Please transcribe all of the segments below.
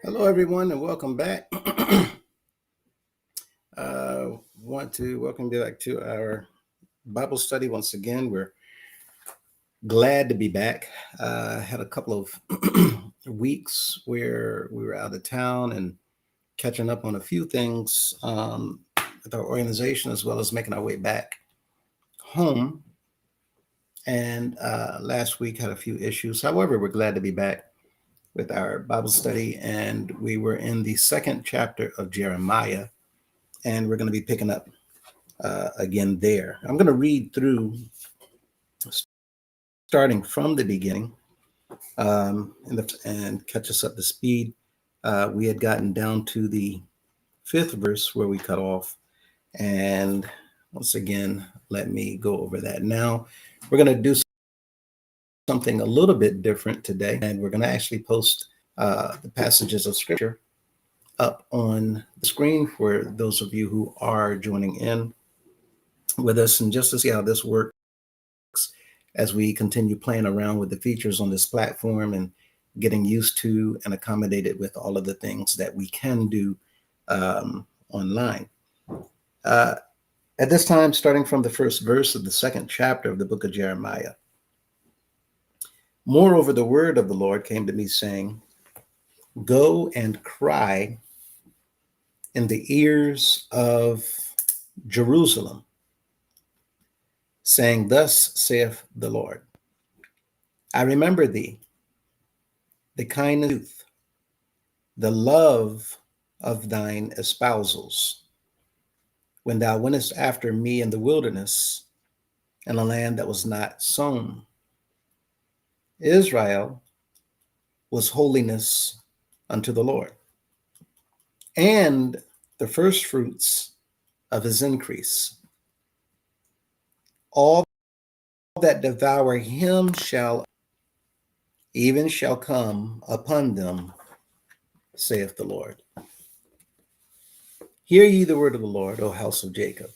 Hello, everyone, and welcome back. Want to welcome you back to our Bible study once again. We're glad to be back. Had a couple of weeks where we were out of town and catching up on a few things with our organization, as well as making our way back home. And last week had a few issues. However, we're glad to be back with our Bible study, and we were in the second chapter of Jeremiah, and we're going to be picking up again there. I'm going to read through starting from the beginning and catch us up to speed. We had gotten down to the fifth verse where we cut off, and once again, let me go over that. Now, we're going to do something a little bit different today, and we're going to actually post the passages of scripture up on the screen for those of you who are joining in with us, and just to see how this works as we continue playing around with the features on this platform and getting used to and accommodated with all of the things that we can do online. At this time, starting from the first verse of the second chapter of the book of Jeremiah. Moreover, the word of the Lord came to me, saying, Go and cry in the ears of Jerusalem, saying, Thus saith the Lord, I remember thee, the kindness of youth, the love of thine espousals, when thou wentest after me in the wilderness, in a land that was not sown. Israel was holiness unto the Lord, and the first fruits of his increase. All that devour him shall come upon them, saith the Lord. Hear ye the word of the Lord, O house of Jacob,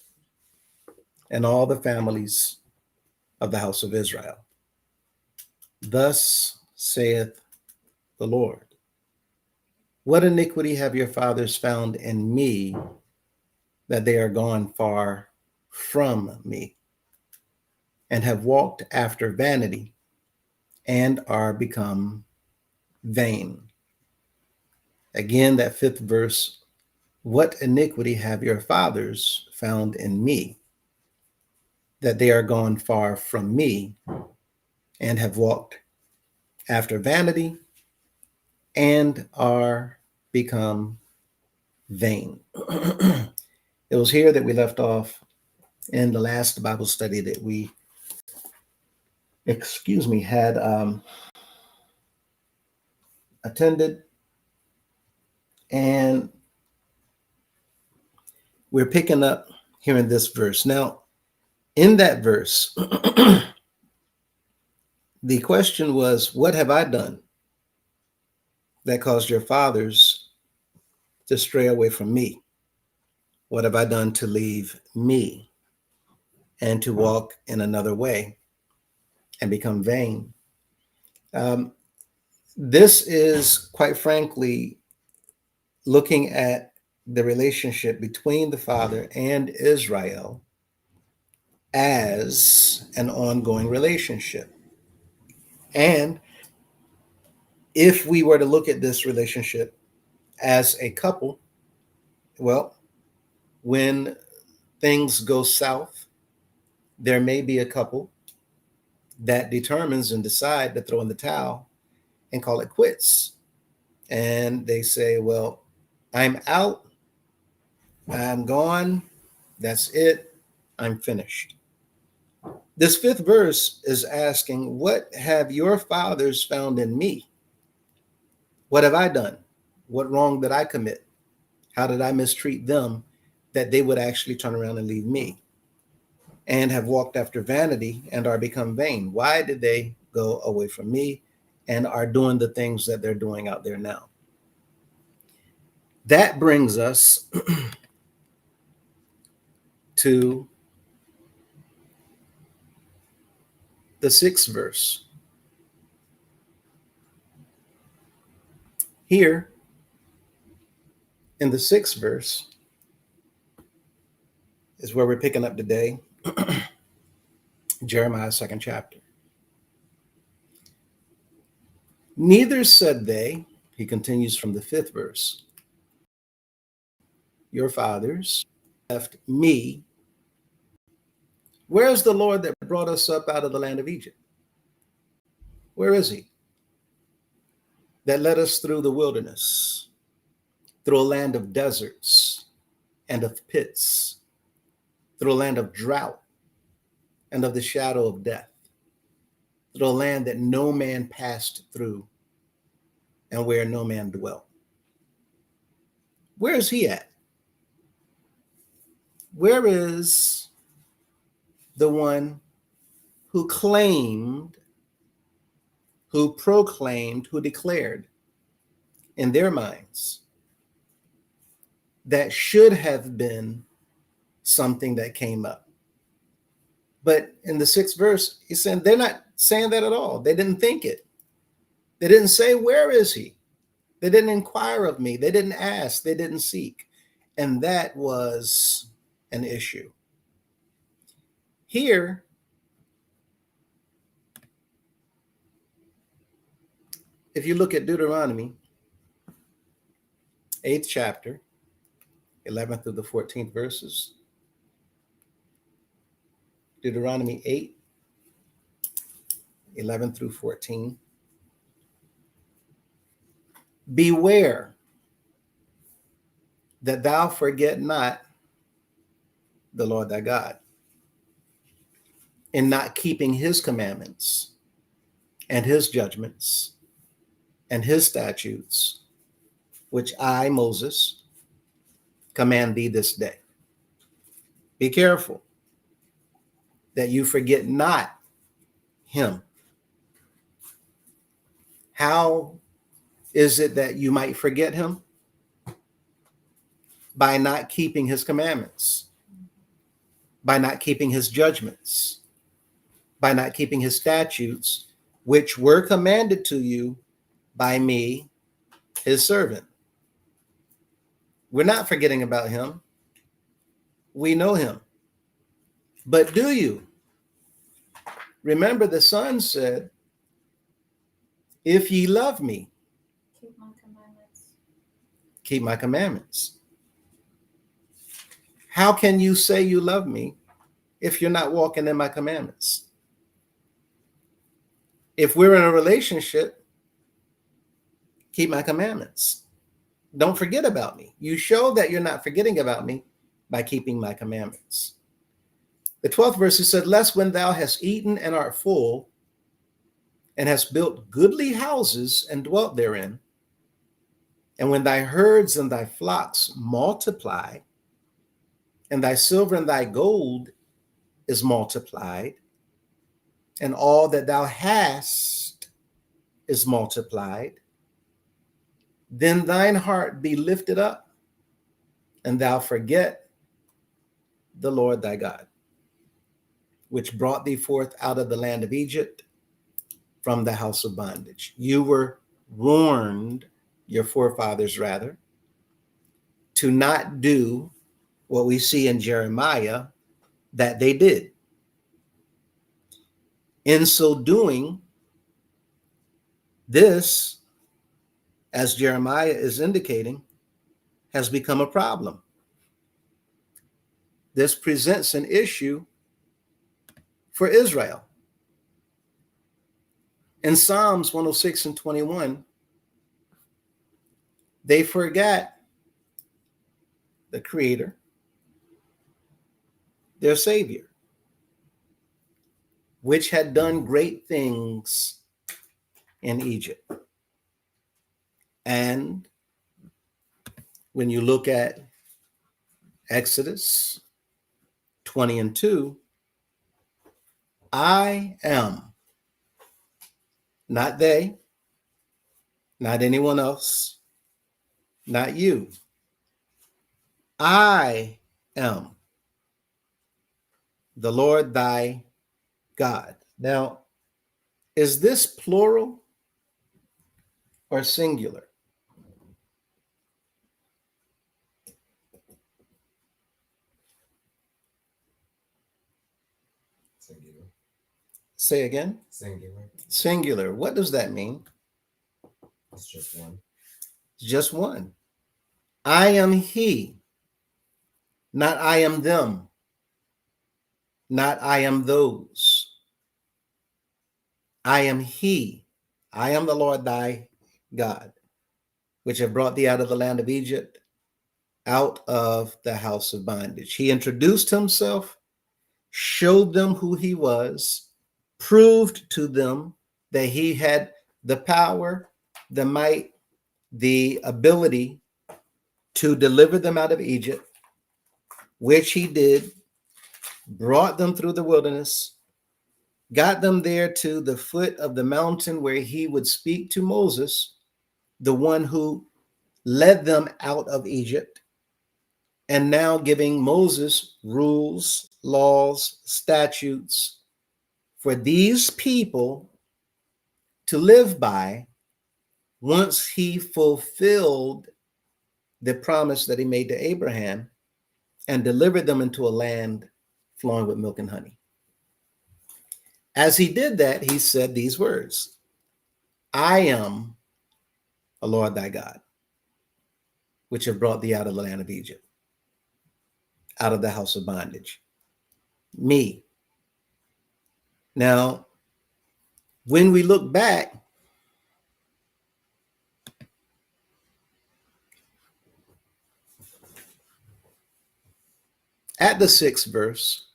and all the families of the house of Israel. Thus saith the Lord, what iniquity have your fathers found in me, that they are gone far from me, and have walked after vanity, and are become vain. Again, that fifth verse, what iniquity have your fathers found in me, that they are gone far from me, and have walked after vanity, and are become vain. It was here that we left off in the last Bible study that we, had attended, and we're picking up here in this verse. Now, in that verse, the question was, what have I done that caused your fathers to stray away from me? What have I done to leave me and to walk in another way and become vain? This is, quite frankly, looking at the relationship between the Father and Israel as an ongoing relationship. And if we were to look at this relationship as a couple, well, when things go south, there may be a couple that determines and decide to throw in the towel and call it quits. And they say, well, I'm out, I'm gone, that's it, I'm finished. This fifth verse is asking, what have your fathers found in me? What have I done? What wrong did I commit? How did I mistreat them that they would actually turn around and leave me and have walked after vanity and are become vain? Why did they go away from me and are doing the things that they're doing out there now? That brings us to the sixth verse. Here, In the 6th verse is where we're picking up today, Jeremiah's 2nd chapter. Neither said they, he continues from the 5th verse, your fathers left me. Where is the Lord that brought us up out of the land of Egypt? Where is he? That led us through the wilderness, through a land of deserts and of pits, through a land of drought and of the shadow of death, through a land that no man passed through and where no man dwelt. Where is he at? Where is the one who claimed, who proclaimed, who declared in their minds that should have been something that came up? But in the 6th verse, he's saying they're not saying that at all. They didn't think it. They didn't say, where is he? They didn't inquire of me. They didn't ask. They didn't seek. And that was an issue. Here, if you look at Deuteronomy, 8th chapter, 11th through the 14th verses, Deuteronomy 8, 11 through 14. Beware that thou forget not the Lord thy God, in not keeping his commandments and his judgments and his statutes, which I, Moses, command thee this day. Be careful that you forget not him. How is it that you might forget him? By not keeping his commandments, by not keeping his judgments, by not keeping his statutes, which were commanded to you by me, his servant. We're not forgetting about him. We know him. But do you? Remember, the Son said, if ye love me, keep my commandments. Keep my commandments. How can you say you love me if you're not walking in my commandments? If we're in a relationship, keep my commandments. Don't forget about me. You show that you're not forgetting about me by keeping my commandments. The 12th verse said, lest when thou hast eaten and art full, and hast built goodly houses and dwelt therein, and when thy herds and thy flocks multiply, and thy silver and thy gold is multiplied, and all that thou hast is multiplied, then thine heart be lifted up, and thou forget the Lord thy God, which brought thee forth out of the land of Egypt from the house of bondage. You were warned, your forefathers rather, to not do what we see in Jeremiah that they did. In so doing, this, as Jeremiah is indicating, has become a problem. This presents an issue for Israel. In Psalms 106 and 21, they forgot the Creator, their Savior, which had done great things in Egypt. And when you look at Exodus 20 and 2, I am, not they, not anyone else, not you. I am the Lord thy God. Now, is this plural or singular? Singular. Say again. Singular. Singular. What does that mean? It's just one. Just one. I am he, not I am them, not I am those. I am he. I am the Lord thy God, which have brought thee out of the land of Egypt, out of the house of bondage. He introduced himself, showed them who he was, proved to them that he had the power, the might, the ability to deliver them out of Egypt, which he did, brought them through the wilderness, got them there to the foot of the mountain where he would speak to Moses, the one who led them out of Egypt, and now giving Moses rules, laws, statutes for these people to live by once he fulfilled the promise that he made to Abraham and delivered them into a land flowing with milk and honey. As he did that, he said these words: I am the Lord thy God, which have brought thee out of the land of Egypt, out of the house of bondage. Me. Now, when we look back, at the 6th verse,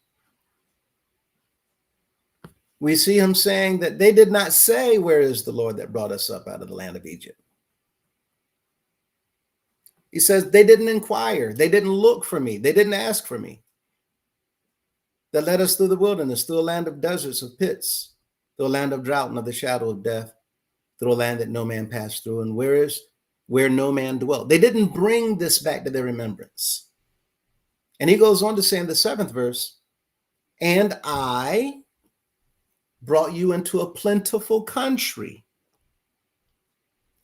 we see him saying that they did not say, where is the Lord that brought us up out of the land of Egypt? He says they didn't inquire. They didn't look for me. They didn't ask for me. That led us through the wilderness, through a land of deserts, of pits, through a land of drought and of the shadow of death, through a land that no man passed through, and where no man dwelt. They didn't bring this back to their remembrance. And he goes on to say in the 7th verse, and I brought you into a plentiful country.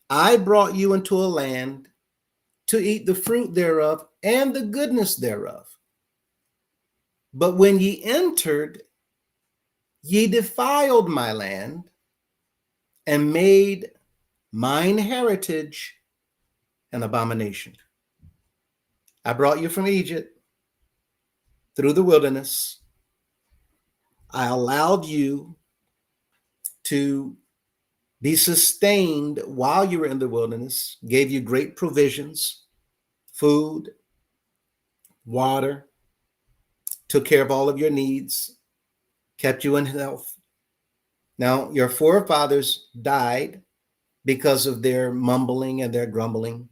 I brought you into a land to eat the fruit thereof and the goodness thereof. But when ye entered, ye defiled my land and made mine heritage an abomination. I brought you from Egypt through the wilderness. I allowed you to be sustained while you were in the wilderness, gave you great provisions, food, water, took care of all of your needs, kept you in health. Now, your forefathers died because of their mumbling and their grumbling,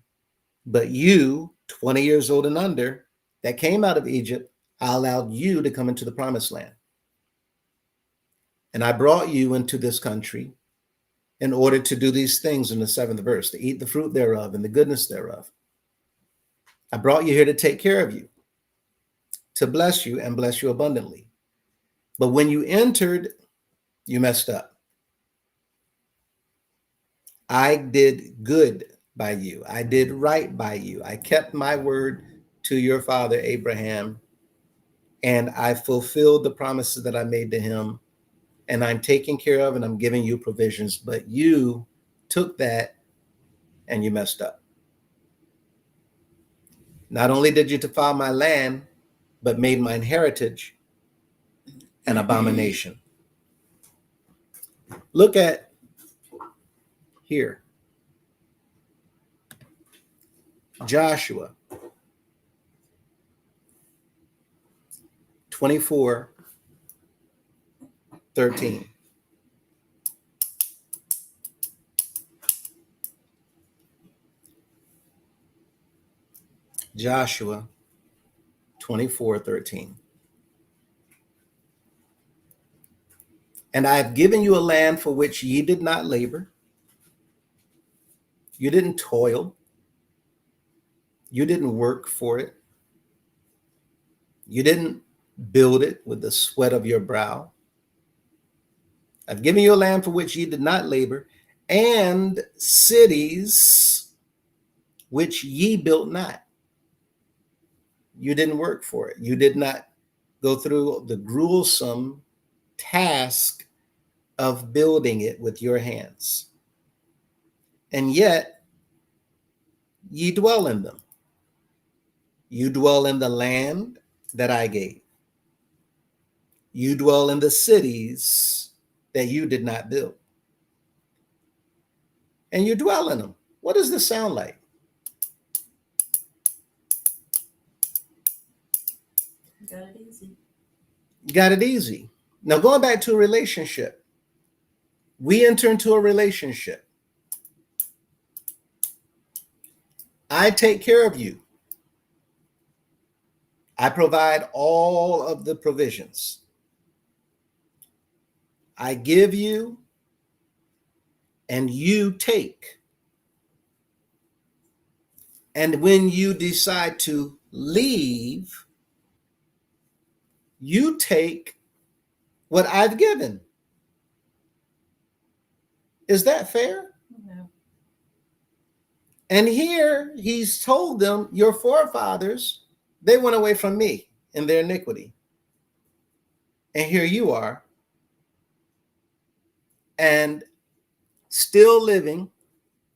but you, 20 years old and under, that came out of Egypt, I allowed you to come into the promised land. And I brought you into this country in order to do these things in the 7th verse, to eat the fruit thereof and the goodness thereof. I brought you here to take care of you, to bless you and bless you abundantly. But when you entered, you messed up. I did good by you. I did right by you. I kept my word to your father Abraham, and I fulfilled the promises that I made to him, and I'm taking care of and I'm giving you provisions, but you took that and you messed up. Not only did you defile my land, but made mine heritage an abomination. Look at here. Joshua 24:13. Joshua 24:13. And I have given you a land for which ye did not labor. You didn't toil. You didn't work for it. You didn't build it with the sweat of your brow. I've given you a land for which ye did not labor, and cities which ye built not. You didn't work for it. You did not go through the gruesome task of building it with your hands. And yet, ye dwell in them. You dwell in the land that I gave. You dwell in the cities that you did not build. And you dwell in them. What does this sound like? Got it easy. You got it easy. Now, going back to a relationship, we enter into a relationship. I take care of you. I provide all of the provisions. I give you and you take. And when you decide to leave, you take what I've given. Is that fair? No. And here he's told them, your forefathers, they went away from me in their iniquity. And here you are, and still living.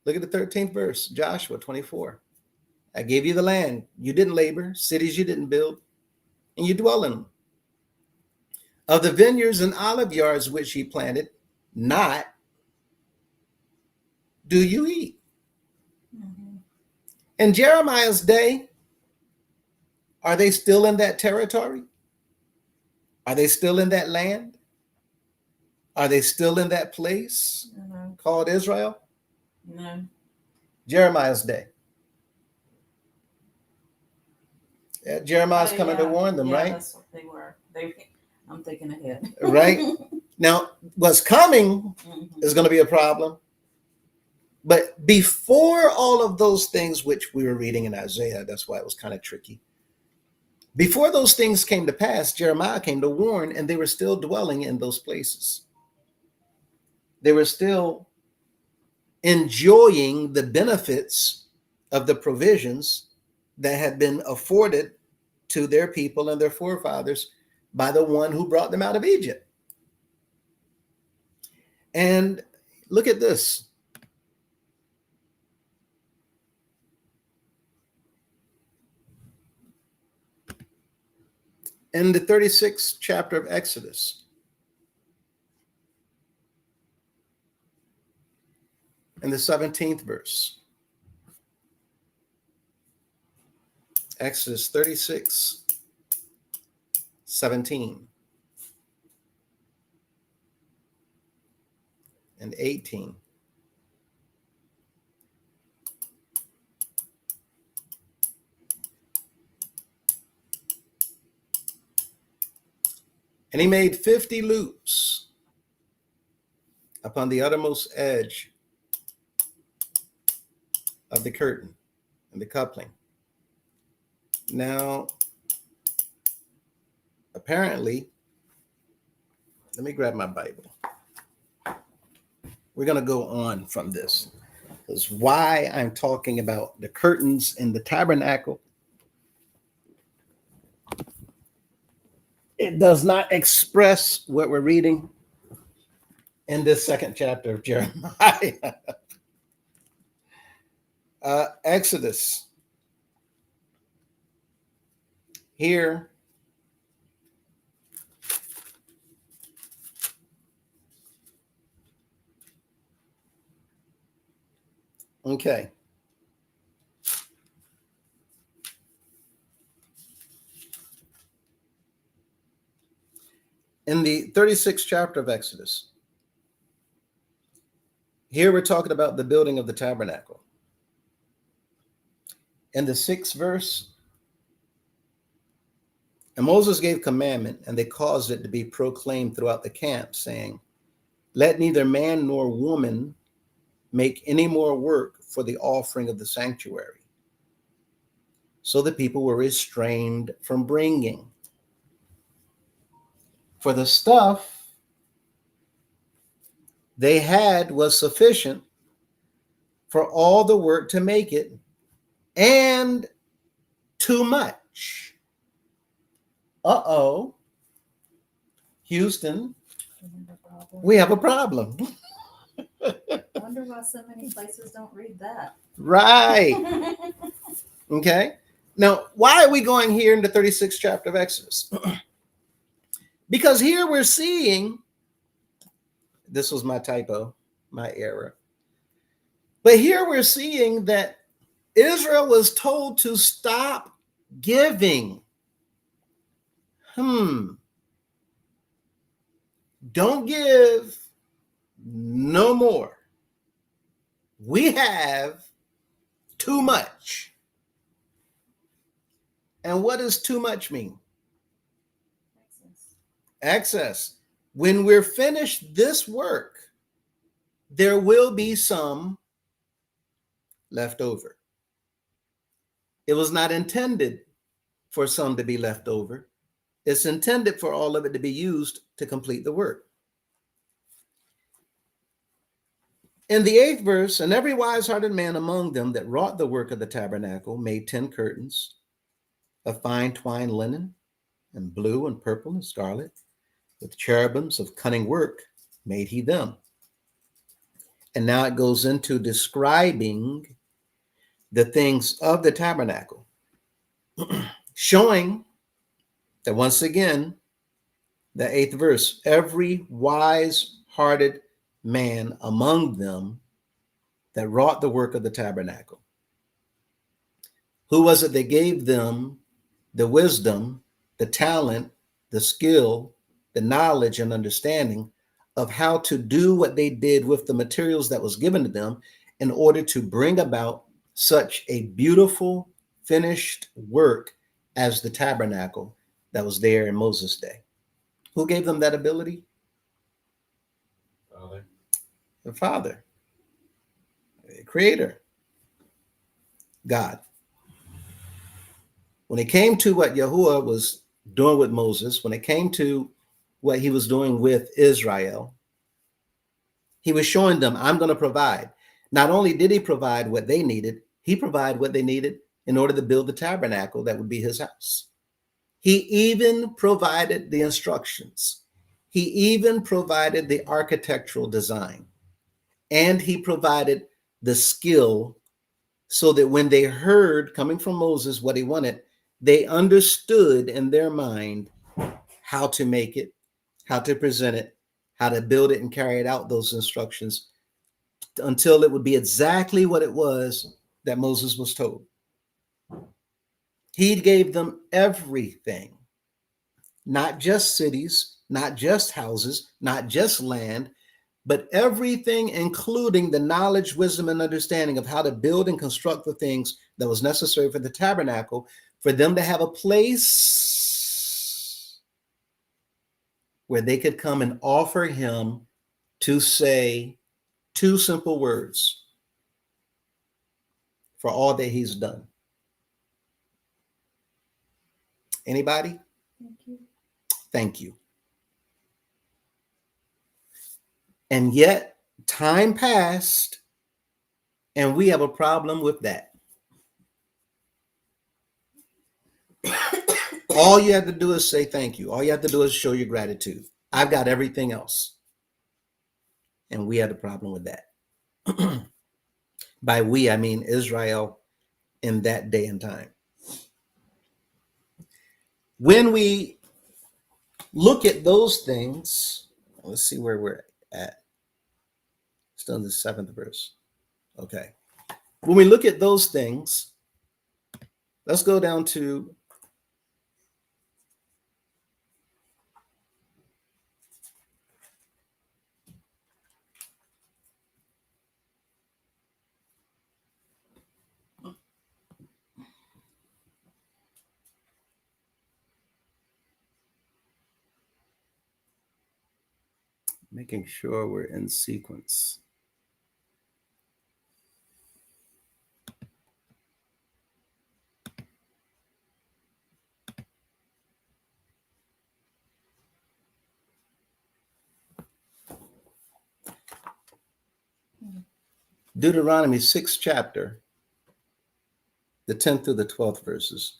Look at the 13th verse, Joshua 24. I gave you the land. You didn't labor, cities you didn't build, and you dwell in them. Of the vineyards and olive yards which he planted, not do you eat. Mm-hmm. In Jeremiah's day, are they still in that territory? Are they still in that land? Are they still in that place called Israel? No. Jeremiah's day. Yeah, Jeremiah's coming to warn them, right? That's what they were. I'm thinking ahead. Right? Now, what's coming is going to be a problem. But before all of those things, which we were reading in Isaiah, that's why it was kind of tricky. Before those things came to pass, Jeremiah came to warn, and they were still dwelling in those places. They were still enjoying the benefits of the provisions that had been afforded to their people and their forefathers by the one who brought them out of Egypt. And look at this. In the 36th chapter of Exodus, in the 17th verse, Exodus 36, 17 and 18. And he made 50 loops upon the uttermost edge of the curtain and the coupling. Now, apparently, let me grab my Bible. We're going to go on from this. Because why I'm talking about the curtains in the tabernacle, it does not express what we're reading in this second chapter of Jeremiah. Exodus. Here, okay. In the 36th chapter of Exodus, here we're talking about the building of the tabernacle. In the 6th verse, and Moses gave commandment, and they caused it to be proclaimed throughout the camp, saying, let neither man nor woman make any more work for the offering of the sanctuary. So the people were restrained from bringing. For the stuff they had was sufficient for all the work to make it, and too much. Houston, We have a problem. Wonder why so many places don't read that. Right. Okay. Now, why are we going here in the 36th chapter of Exodus? Because here we're seeing, this was my typo, my error. But here we're seeing that Israel was told to stop giving. Don't give no more. We have too much. And what does too much mean? Excess. When we're finished this work, there will be some left over. It was not intended for some to be left over. It's intended for all of it to be used to complete the work. In the 8th verse, and every wise-hearted man among them that wrought the work of the tabernacle made 10 curtains of fine twined linen, and blue and purple and scarlet, with cherubims of cunning work made he them. And now it goes into describing the things of the tabernacle, showing that once again, the 8th verse, every wise-hearted man among them that wrought the work of the tabernacle. Who was it that gave them the wisdom, the talent, the skill, the knowledge and understanding of how to do what they did with the materials that was given to them in order to bring about such a beautiful, finished work as the tabernacle that was there in Moses' day? Who gave them that ability? Father. The Father, the Creator, God. When it came to what Yahuwah was doing with Moses, when it came to what he was doing with Israel, he was showing them, I'm going to provide. Not only did he provide what they needed, he provided what they needed in order to build the tabernacle that would be his house. He even provided the instructions. He even provided the architectural design. And he provided the skill so that when they heard coming from Moses what he wanted, they understood in their mind how to make it, how to present it, how to build it and carry it out, those instructions, until it would be exactly what it was that Moses was told. He gave them everything, not just cities, not just houses, not just land, but everything, including the knowledge, wisdom, and understanding of how to build and construct the things that was necessary for the tabernacle, for them to have a place where they could come and offer him to say 2 simple words for all that he's done. Anybody? Thank you. Thank you. And yet time passed and we have a problem with that. All you have to do is say thank you. All you have to do is show your gratitude. I've got everything else. And we had a problem with that. By we, I mean Israel in that day and time. When we look at those things, let's see where we're at. Still in the 7th verse. Okay. When we look at those things, let's go down to making sure we're in sequence. Deuteronomy 6th chapter, the 10th through the 12th verses.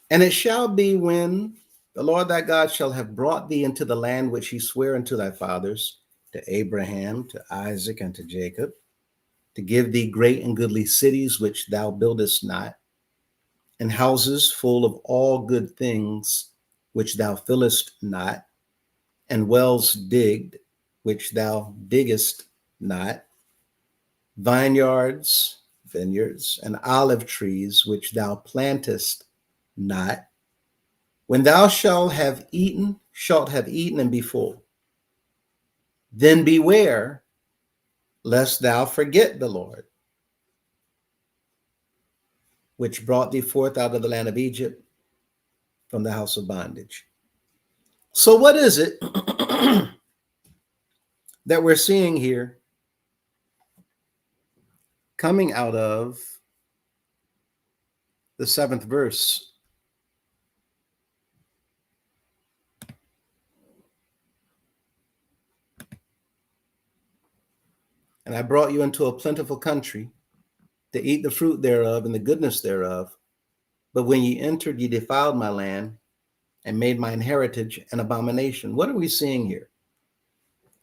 And it shall be when the Lord thy God shall have brought thee into the land which he sware unto thy fathers, to Abraham, to Isaac, and to Jacob, to give thee great and goodly cities which thou buildest not, and houses full of all good things which thou fillest not, and wells digged which thou diggest not, vineyards, vineyards, and olive trees which thou plantest not. When thou shalt have eaten and be full, then beware lest thou forget the Lord, which brought thee forth out of the land of Egypt from the house of bondage. So, what is it that we're seeing here coming out of the 7th verse? And I brought you into a plentiful country to eat the fruit thereof and the goodness thereof. But when ye entered, ye defiled my land and made mine heritage an abomination. What are we seeing here?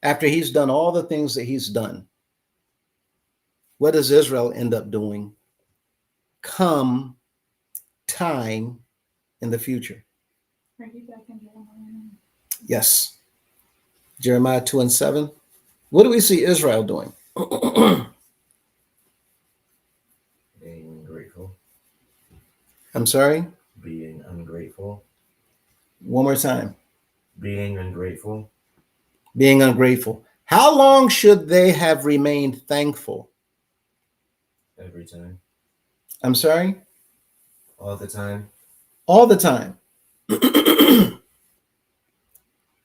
After he's done all the things that he's done, what does Israel end up doing come time in the future? Are you back in Jeremiah? Yes. Jeremiah 2:7. What do we see Israel doing? Being ungrateful. I'm sorry? Being ungrateful. One more time. Being ungrateful. Being ungrateful. How long should they have remained thankful? Every time. I'm sorry? All the time. All the time.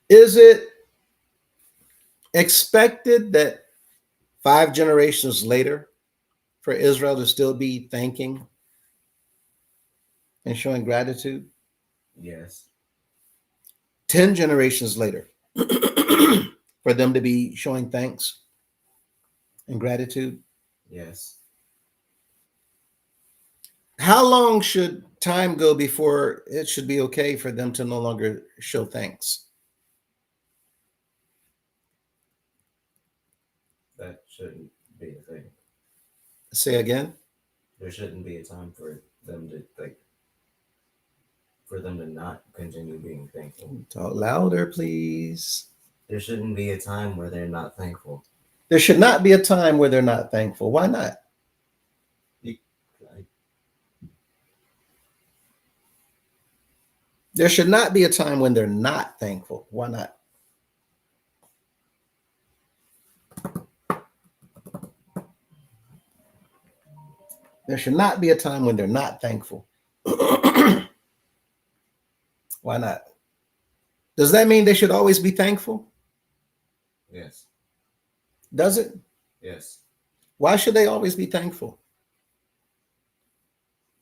Is it expected that 5 generations later for Israel to still be thanking and showing gratitude? Yes. 10 generations later for them to be showing thanks and gratitude? Yes. How long should time go before it should be okay for them to no longer show thanks? That shouldn't be a thing. Say again? There shouldn't be a time for them to not continue being thankful. Talk louder, please. There shouldn't be a time where they're not thankful. There should not be a time where they're not thankful. Why not? There should not be a time when they're not thankful. Why not? There should not be a time when they're not thankful. Why not? Does that mean they should always be thankful? Yes. Does it? Yes. Why should they always be thankful?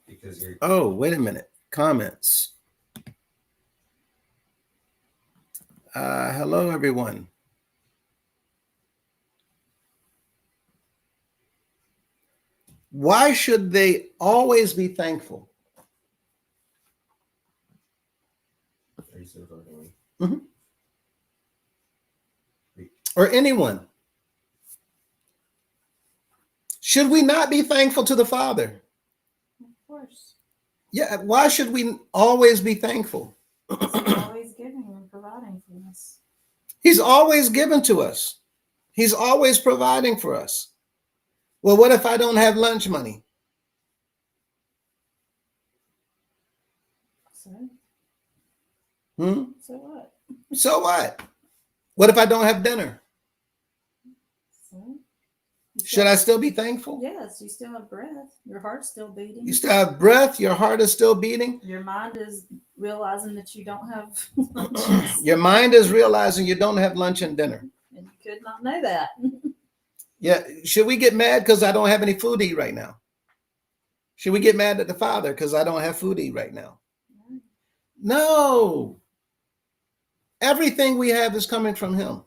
Because you're. Oh, wait a minute. Comments. Hello, everyone. Why should they always be thankful? Are you still talking? Mm-hmm. Or anyone? Should we not be thankful to the Father? Of course. Yeah. Why should we always be thankful? He's always giving and providing for us. He's always given to us. He's always providing for us. Well, what if I don't have lunch money? So what? So what? What if I don't have dinner? So Should I still be thankful? Yes, you still have breath. Your heart's still beating. You still have breath. Your heart is still beating. Your mind is realizing that you don't have lunches. Your mind is realizing you don't have lunch and dinner. And you could not know that. Yeah. Should we get mad because I don't have any food to eat right now? Should we get mad at the Father because I don't have food to eat right now? No. Everything we have is coming from Him.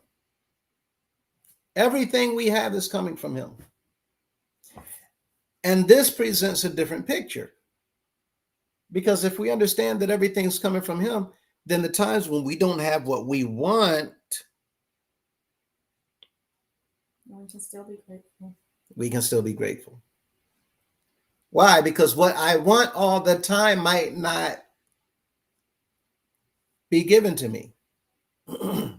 Everything we have is coming from Him. And this presents a different picture. Because if we understand that everything's coming from him, then the times when we don't have what we want, We can still be grateful. we can still be grateful. Why? Because what I want all the time might not be given to me. And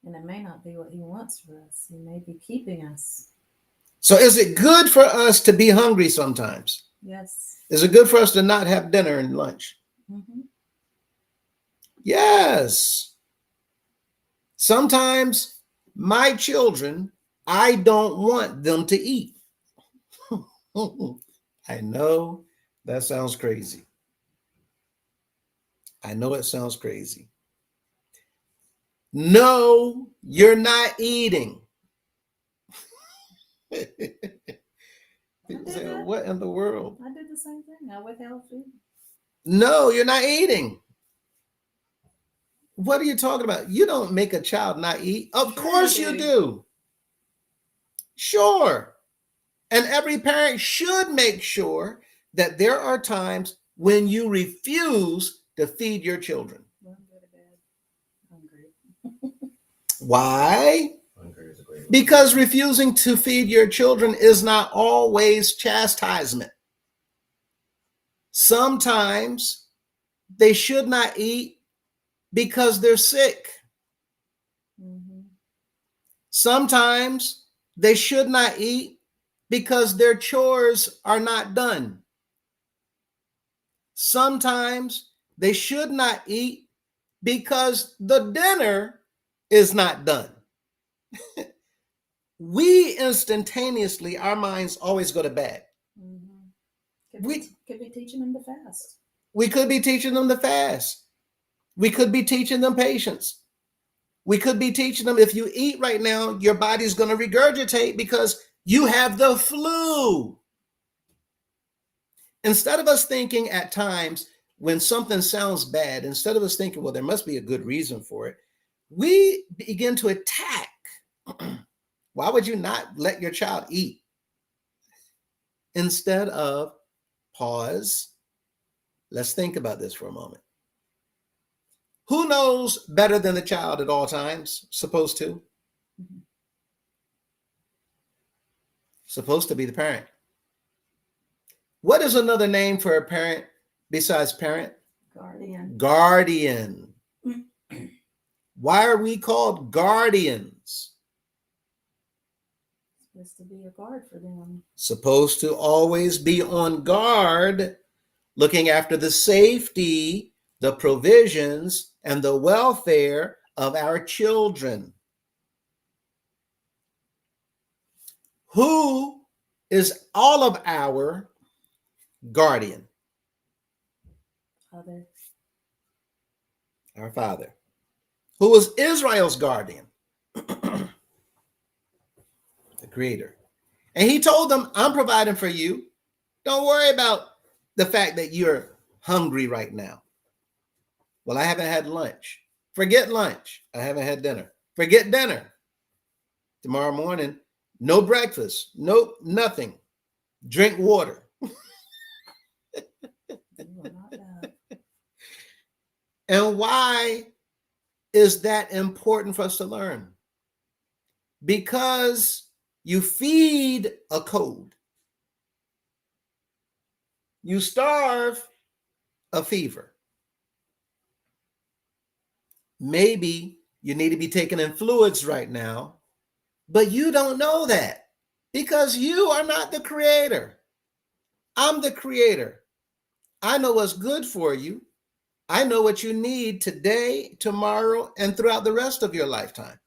it may not be what he wants for us. He may be keeping us. So is it good for us to be hungry sometimes? Yes. Is it good for us to not have dinner and lunch? Mm-hmm. Yes. Sometimes my children, I don't want them to eat. I know that sounds crazy. I know it sounds crazy. No, you're not eating. People say, what in the world? I did the same thing. I withheld food. No, you're not eating. What are you talking about? You don't make a child not eat. Of course you do. Sure. And every parent should make sure that there are times when you refuse to feed your children. Well, I'm go to bed hungry. Why? Hunger is a great word. Because refusing to feed your children is not always chastisement. Sometimes they should not eat because they're sick. Mm-hmm. Sometimes they should not eat because their chores are not done. Sometimes they should not eat because the dinner is not done. We instantaneously, our minds always go to bed. Mm-hmm. Could be teaching them to fast. We could be teaching them to fast. We could be teaching them patience. We could be teaching them, if you eat right now, your body's going to regurgitate because you have the flu. Instead of us thinking at times when something sounds bad, instead of us thinking, well, there must be a good reason for it, we begin to attack. Why would you not let your child eat? Instead of pause, let's think about this for a moment. Who knows better than the child at all times? Supposed to? Mm-hmm. Supposed to be the parent. What is another name for a parent besides parent? Guardian. Guardian. Why are we called guardians? Supposed to be a guard for them. Supposed to always be on guard, looking after the safety, the provisions, and the welfare of our children. Who is all of our guardian? Father. Our Father. Who was Israel's guardian? The Creator. And he told them, I'm providing for you. Don't worry about the fact that you're hungry right now. Well, I haven't had lunch. Forget lunch. I haven't had dinner. Forget dinner. Tomorrow morning, no breakfast. Nope, nothing. Drink water. And why is that important for us to learn? Because you feed a code. You starve a fever. Maybe you need to be taking in fluids right now, but you don't know that because you are not the creator. I'm the creator. I know what's good for you. I know what you need today, tomorrow, and throughout the rest of your lifetime.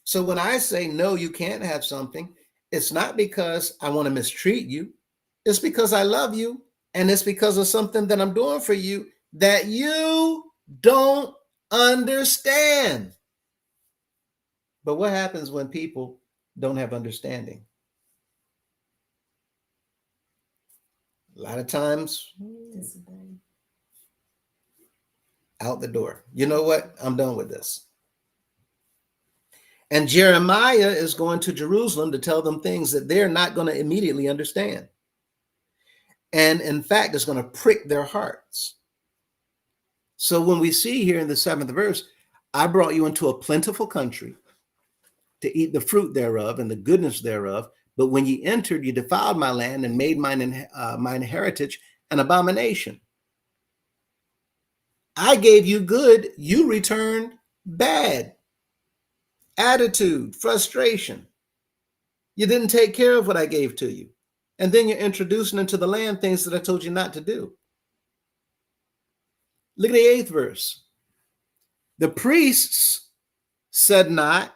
So when I say, no, you can't have something, it's not because I want to mistreat you. It's because I love you. And it's because of something that I'm doing for you that you don't understand. But what happens when people don't have understanding? A lot of times, out the door. You know what? I'm done with this. And Jeremiah is going to Jerusalem to tell them things that they're not going to immediately understand. And in fact, it's going to prick their hearts. So when we see here in the 7th verse, I brought you into a plentiful country to eat the fruit thereof and the goodness thereof. But when ye entered, you defiled my land and made mine heritage an abomination. I gave you good, you returned bad. Attitude, frustration. You didn't take care of what I gave to you. And then you're introducing into the land things that I told you not to do. Look at the 8th verse. The priests said not,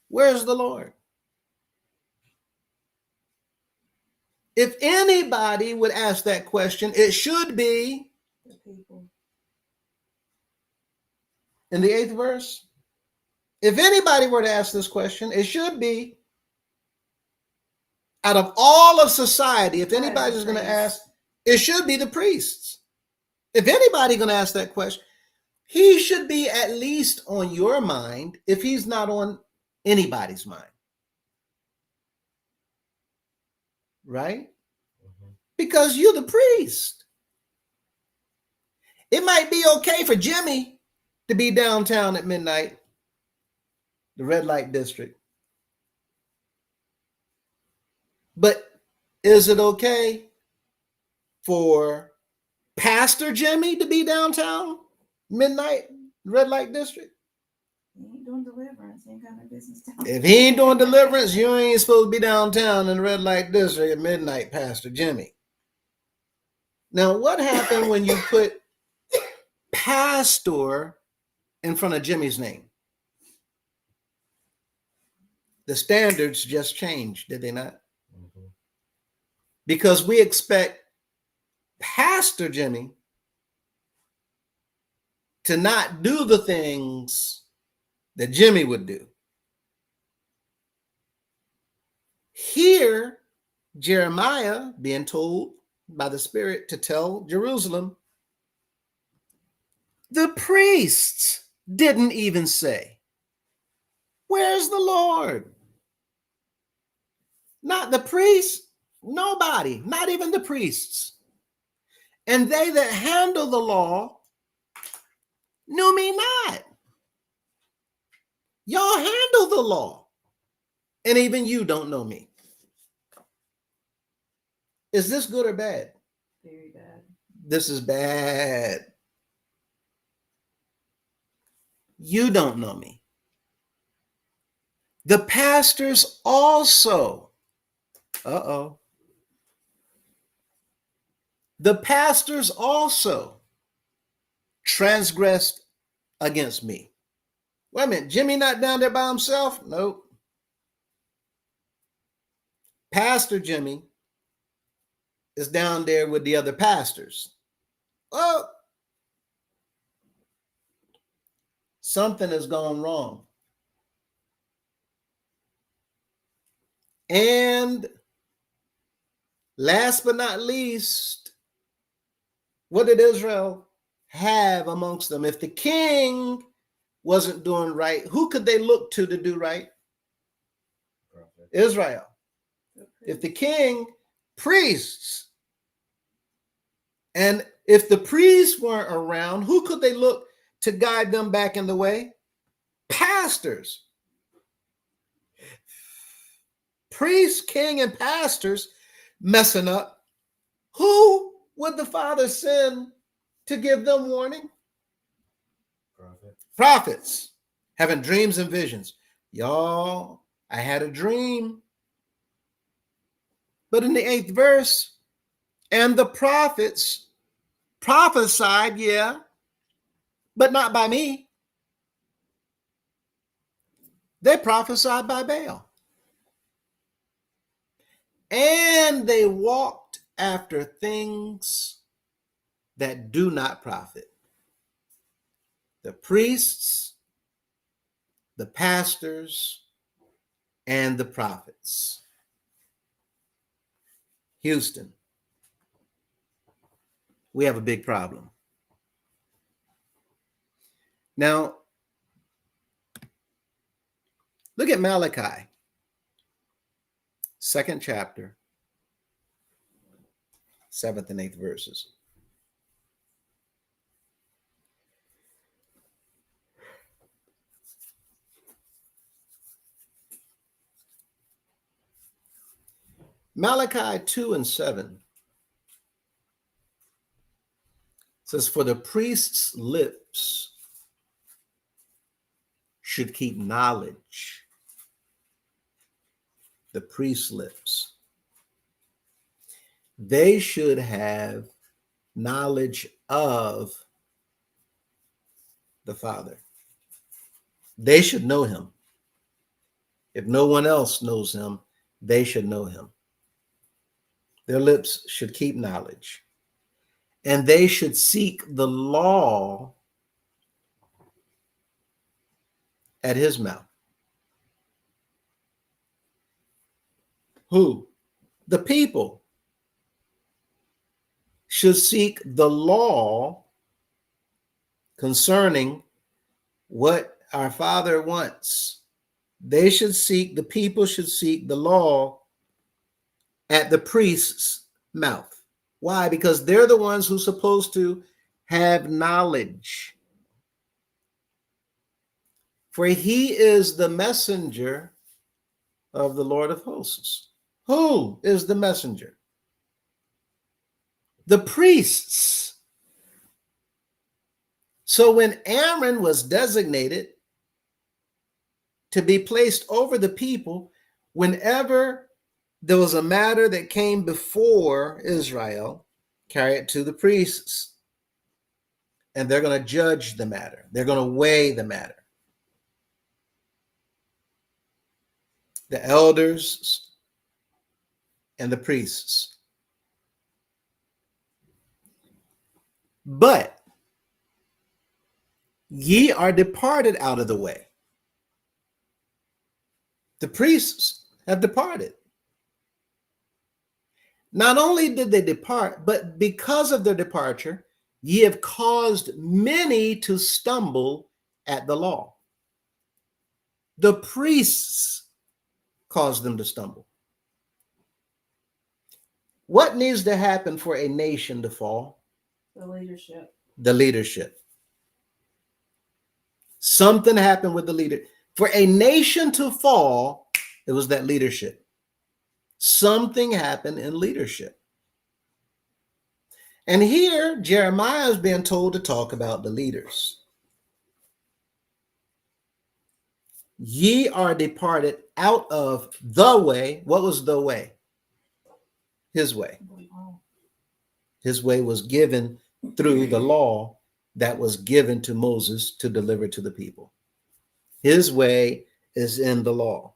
where's the Lord? If anybody would ask that question, it should be The people. in the 8th verse. If anybody were to ask this question, it should be out of all of society. If anybody's going to ask, it should be the priests. If anybody's going to ask that question, he should be at least on your mind if he's not on anybody's mind. Right? Because you're the priest. It might be okay for Jimmy to be downtown at midnight, the red light district. But is it okay for Pastor Jimmy to be downtown midnight, red light district? He ain't doing deliverance. He ain't got no business down. If he ain't doing deliverance, you ain't supposed to be downtown in the red light district at midnight, Pastor Jimmy. Now, what happened when you put pastor in front of Jimmy's name? The standards just changed, did they not? Mm-hmm. Because we expect Pastor Jimmy to not do the things that Jimmy would do. Here, Jeremiah being told by the Spirit to tell Jerusalem, the priests didn't even say, where's the Lord? Not the priests, nobody, not even the priests. And they that handle the law knew me not. Y'all handle the law, and even you don't know me. Is this good or bad? Very bad. This is bad. You don't know me. The pastors also, the pastors also transgressed against me. Wait a minute, Jimmy not down there by himself? Nope. Pastor Jimmy is down there with the other pastors. Oh, something has gone wrong. And last but not least, what did Israel have amongst them? If the king wasn't doing right, who could they look to do right? Prophet. Israel. If the king, priests. And if the priests weren't around, who could they look to guide them back in the way? Pastors. Priests, king, and pastors messing up. Who would the Father send to give them warning? Prophet. Prophets having dreams and visions. Y'all, I had a dream. But in the 8th verse, and the prophets prophesied, yeah, but not by me. They prophesied by Baal. And they walked after things that do not profit. The priests, the pastors, and the prophets. Houston, we have a big problem. Now, look at Malachi, 2nd chapter, 7th and 8th verses. Malachi 2 and 7 says, for the priest's lips should keep knowledge. The priest's lips. They should have knowledge of the Father. They should know him. If no one else knows him, they should know him. Their lips should keep knowledge. And they should seek the law at his mouth. Who? The people should seek the law concerning what our Father wants. They should seek, the people should seek the law at the priest's mouth. Why? Because they're the ones who's supposed to have knowledge. For he is the messenger of the Lord of hosts. Who is the messenger? The priests. So when Aaron was designated to be placed over the people, whenever there was a matter that came before Israel, carry it to the priests. And they're going to judge the matter. They're going to weigh the matter. The elders and the priests. But ye are departed out of the way. The priests have departed. Not only did they depart, but because of their departure, ye have caused many to stumble at the law. The priests caused them to stumble. What needs to happen for a nation to fall? The leadership. The leadership. Something happened with the leader. For a nation to fall, it was that leadership. Something happened in leadership. And here, Jeremiah is being told to talk about the leaders. Ye are departed out of the way. What was the way? His way. His way was given through the law that was given to Moses to deliver to the people. His way is in the law.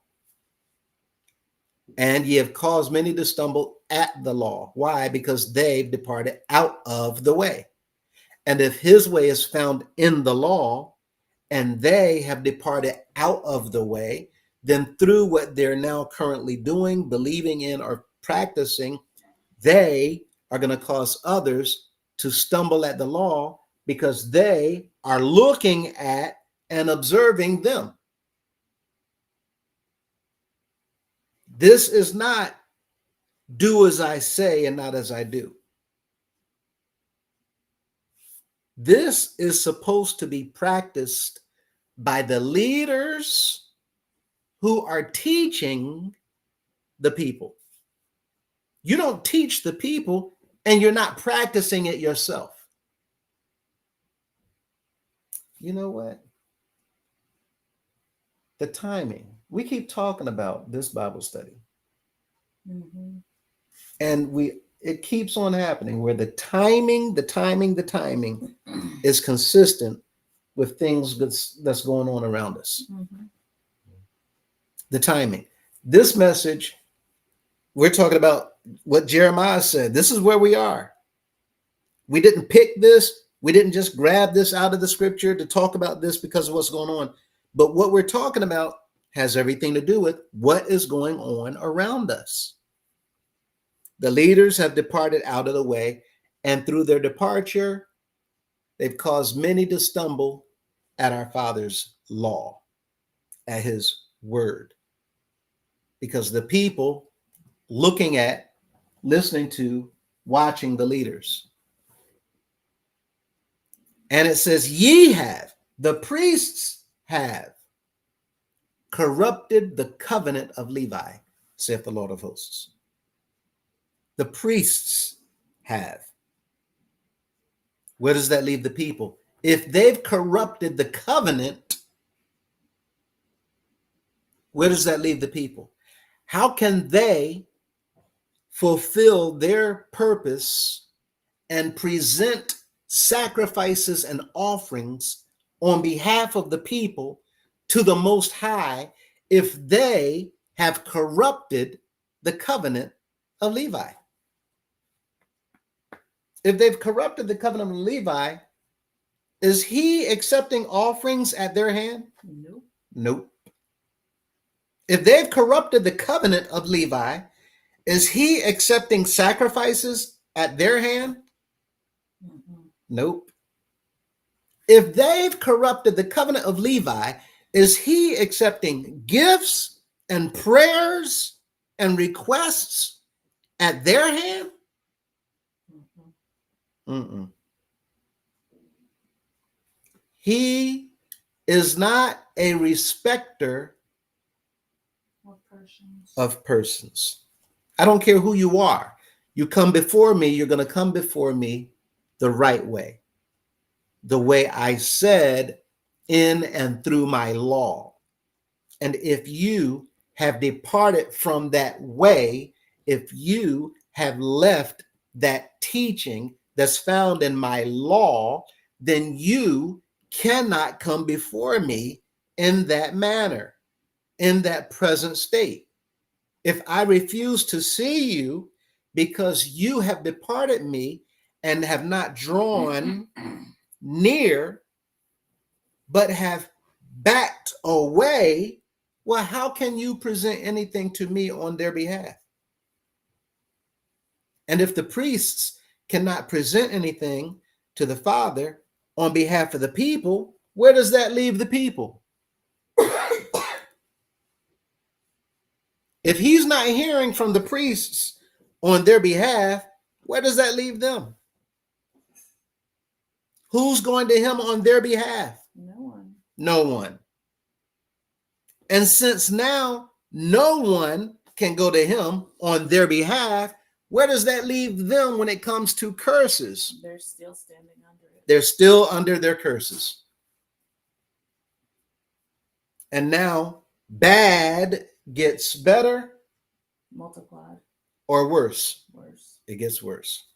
And ye have caused many to stumble at the law. Why? Because they've departed out of the way. And if his way is found in the law, and they have departed out of the way, then through what they're now currently doing, believing in, or practicing, they are going to cause others to stumble at the law because they are looking at and observing them. This is not do as I say and not as I do. This is supposed to be practiced by the leaders who are teaching the people. You don't teach the people and you're not practicing it yourself. You know what? The timing. We keep talking about this Bible study. Mm-hmm. And it keeps on happening where the timing is consistent with things that's going on around us. Mm-hmm. The timing. This message, we're talking about what Jeremiah said. This is where we are. We didn't pick this. We didn't just grab this out of the scripture to talk about this because of what's going on. But what we're talking about has everything to do with what is going on around us. The leaders have departed out of the way, and through their departure, they've caused many to stumble at our Father's law, at his word. Because the people looking at, listening to, watching the leaders. And it says, ye have, the priests have corrupted the covenant of Levi, saith the Lord of hosts. The priests have. Where does that leave the people? If they've corrupted the covenant, where does that leave the people? How can they fulfill their purpose and present sacrifices and offerings on behalf of the people to the Most High if they have corrupted the covenant of Levi? If they've corrupted the covenant of Levi, is he accepting offerings at their hand? Nope. Nope. If they've corrupted the covenant of Levi, is he accepting sacrifices at their hand? Mm-mm. Nope. If they've corrupted the covenant of Levi, is he accepting gifts and prayers and requests at their hand? Mm-mm. He is not a respecter of persons. I don't care who you are. You come before me, you're going to come before me the right way. The way I said in and through my law. And if you have departed from that way, if you have left that teaching that's found in my law, then you cannot come before me in that manner, in that present state. If I refuse to see you because you have departed me and have not drawn near, but have backed away, well, how can you present anything to me on their behalf? And if the priests cannot present anything to the Father on behalf of the people, where does that leave the people? If he's not hearing from the priests on their behalf, where does that leave them? Who's going to him on their behalf? No one. No one. And since now no one can go to him on their behalf, where does that leave them when it comes to curses? They're still standing under it. They're still under their curses. And now bad gets better Multiplied. or worse? Worse. It gets worse.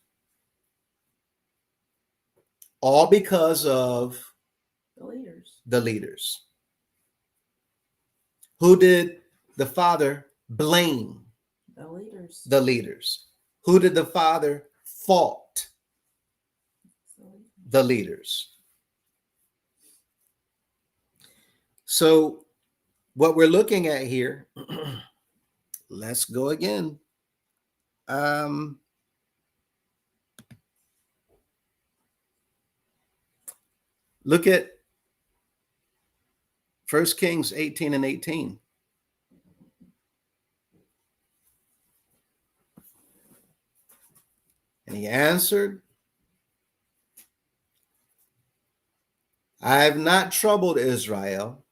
All because of The leaders. the leaders. Who did the Father blame? The leaders. The leaders. Who did the Father fault? The leaders. So what we're looking at here, let's go again. Look at 1 Kings 18 and 18. And he answered, I have not troubled Israel.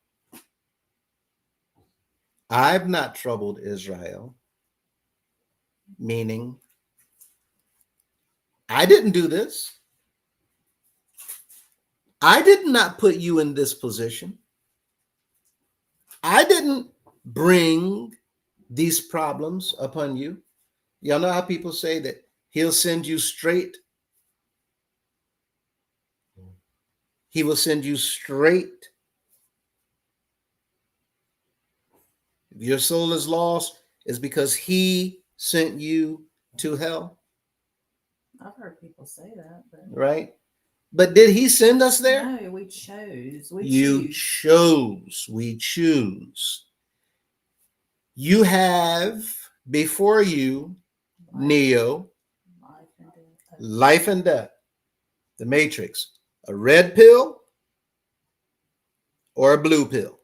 I've not troubled Israel, meaning I didn't do this. I did not put you in this position. I didn't bring these problems upon you. Y'all know how people say that he'll send you straight. He will send you straight. If your soul is lost, it's because he sent you to hell. I've heard people say that, but Right? But did he send us there? no, we chose. You chose. We choose. You have before you, Neo, life and death, the Matrix, a red pill or a blue pill.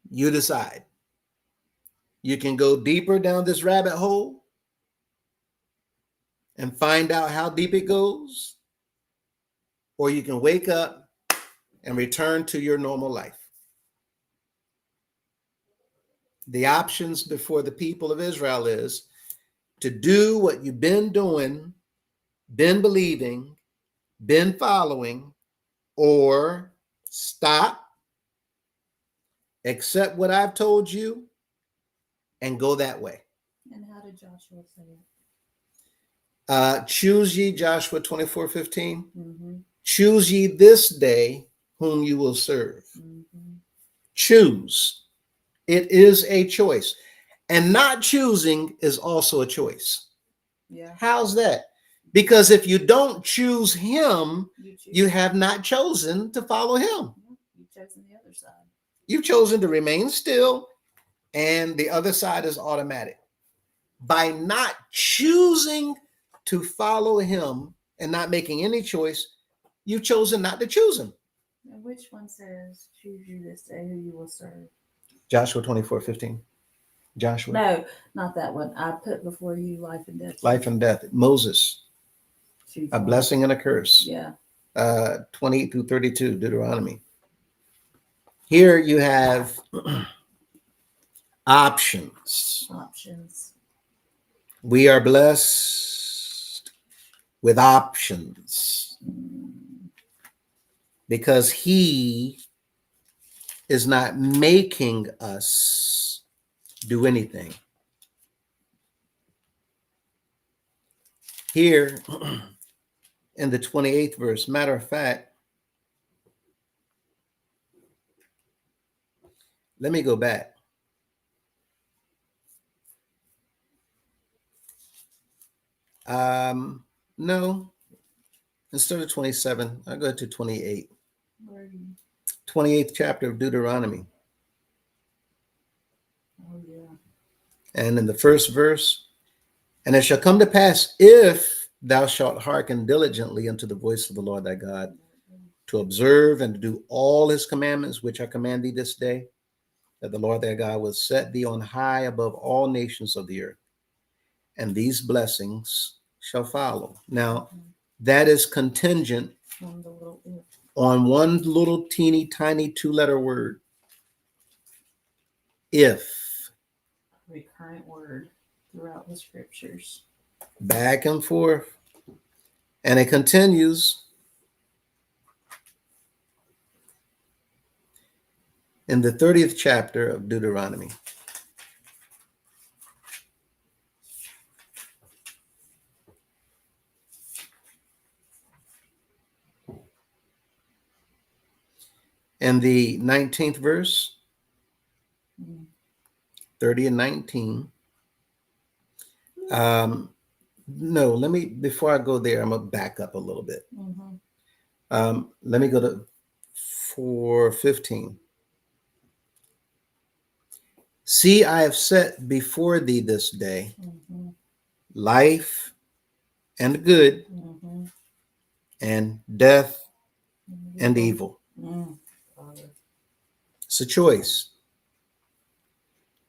You decide. You can go deeper down this rabbit hole, and find out how deep it goes, or you can wake up and return to your normal life. The options before the people of Israel is to do what you've been doing, been believing, been following, or stop, accept what I've told you, and go that way. And how did Joshua say it? Choose ye, Joshua 24:15. Mm-hmm. Choose ye this day whom you will serve. Mm-hmm. Choose. It is a choice. And not choosing is also a choice. Yeah. How's that? Because if you don't choose him, You choose. you have not chosen to follow him. You've chosen the other side. You've chosen to remain still, and the other side is automatic. By not choosing to follow him and not making any choice, you've chosen not to choose him. And which one says, choose you this day who you will serve? Joshua 24:15. Joshua. No, not that one. I put before you life and death. Life and death. Moses. Choose A one. blessing and a curse. Yeah. 28 through 32, Deuteronomy. Here you have options. Options. We are blessed with options because he is not making us do anything. Here in the 28th verse, matter of fact, let me go back. No, instead of 27, I'll go to 28. Where are you? 28th chapter of Deuteronomy. Oh, yeah. And in the first verse, and it shall come to pass if thou shalt hearken diligently unto the voice of the Lord thy God, to observe and to do all his commandments, which I command thee this day, that the Lord thy God will set thee on high above all nations of the earth. And these blessings shall follow. Now, that is contingent On the little if. on one little teeny tiny 2-letter word. If. Recurrent word throughout the scriptures. Back and forth. And it continues in the 30th chapter of Deuteronomy. In the 19th verse, 30 and 19. No, let me, before I go there, I'm going to back up a little bit. Let me go to 4:15. See, I have set before thee this day life and good, and death and evil. It's a choice.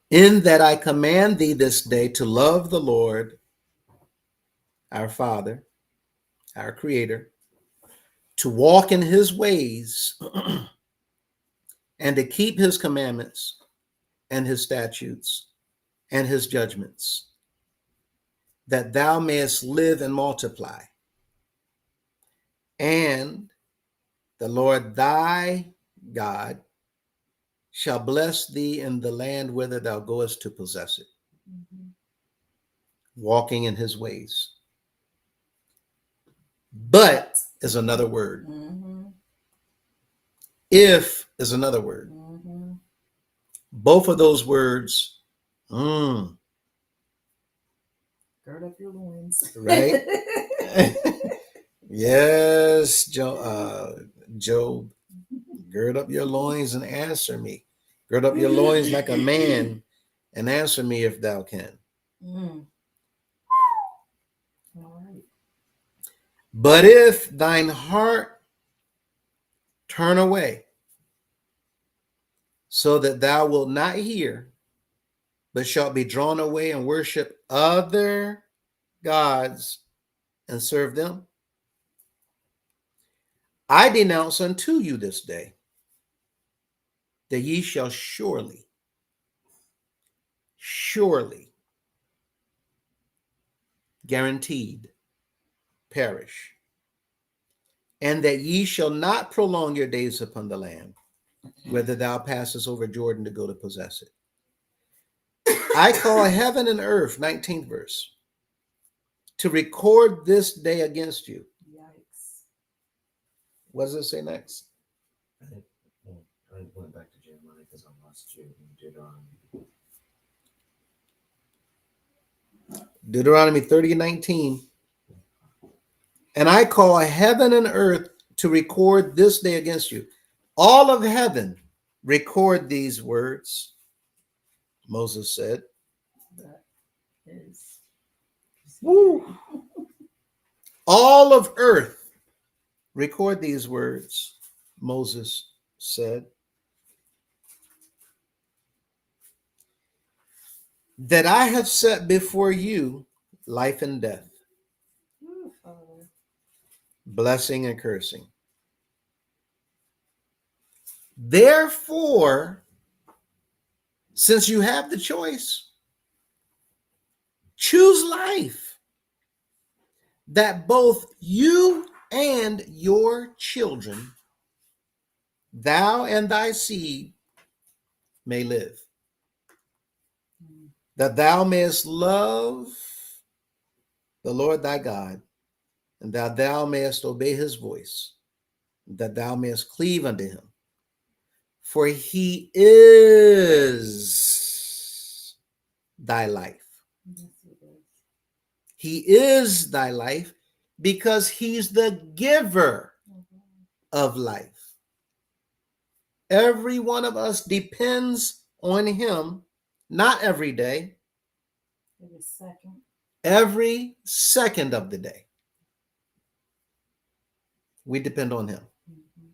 In that I command thee this day to love the Lord, our Father, our Creator, to walk in his ways and to keep his commandments and his statutes and his judgments, that thou mayest live and multiply. And the Lord thy God shall bless thee in the land whither thou goest to possess it, walking in his ways. But is another word. If is another word. Both of those words, Gird up your loins. right? Yes, Job, gird up your loins and answer me. Gird up your loins like a man and answer me if thou can. All right. But if thine heart turn away, so that thou wilt not hear, but shalt be drawn away and worship other gods and serve them, I denounce unto you this day that ye shall surely, surely, guaranteed, perish, and that ye shall not prolong your days upon the land, whether thou passest over Jordan to go to possess it. I call heaven and earth, 19th verse, to record this day against you. Yikes. What does it say next? I went back to Jeremiah because I lost you in Deuteronomy. Deuteronomy 30:19. And I call heaven and earth to record this day against you. All of heaven record these words, Moses said. That is. Woo. All of earth record these words, Moses said. That I have set before you life and death, Ooh, Father. blessing and cursing. Therefore, since you have the choice, choose life, that both you and your children, thou and thy seed, may live, that thou mayest love the Lord thy God, and that thou mayest obey his voice, that thou mayest cleave unto him. For he is thy life. Yes, it is. He is thy life because he's the giver Mhm. of life. Every one of us depends on him, not every day, Every second. every second of the day. We depend on him. Mhm.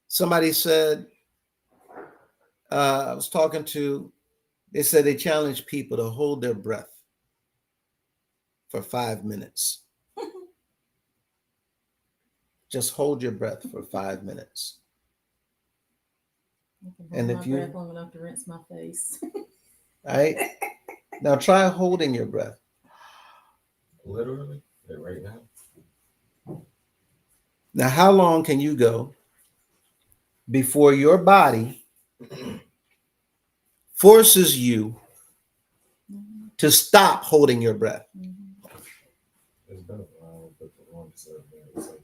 Somebody said, I was talking to, they said they challenge people to hold their breath for 5 minutes. Just hold your breath for 5 minutes. I can And hold if my you- breath long enough to rinse my face. All right. Now try holding your breath. Literally, like right now. Now, how long can you go before your body forces you Mhm. to stop holding your breath? Mhm. It's been a while, but the longest I've been, it's like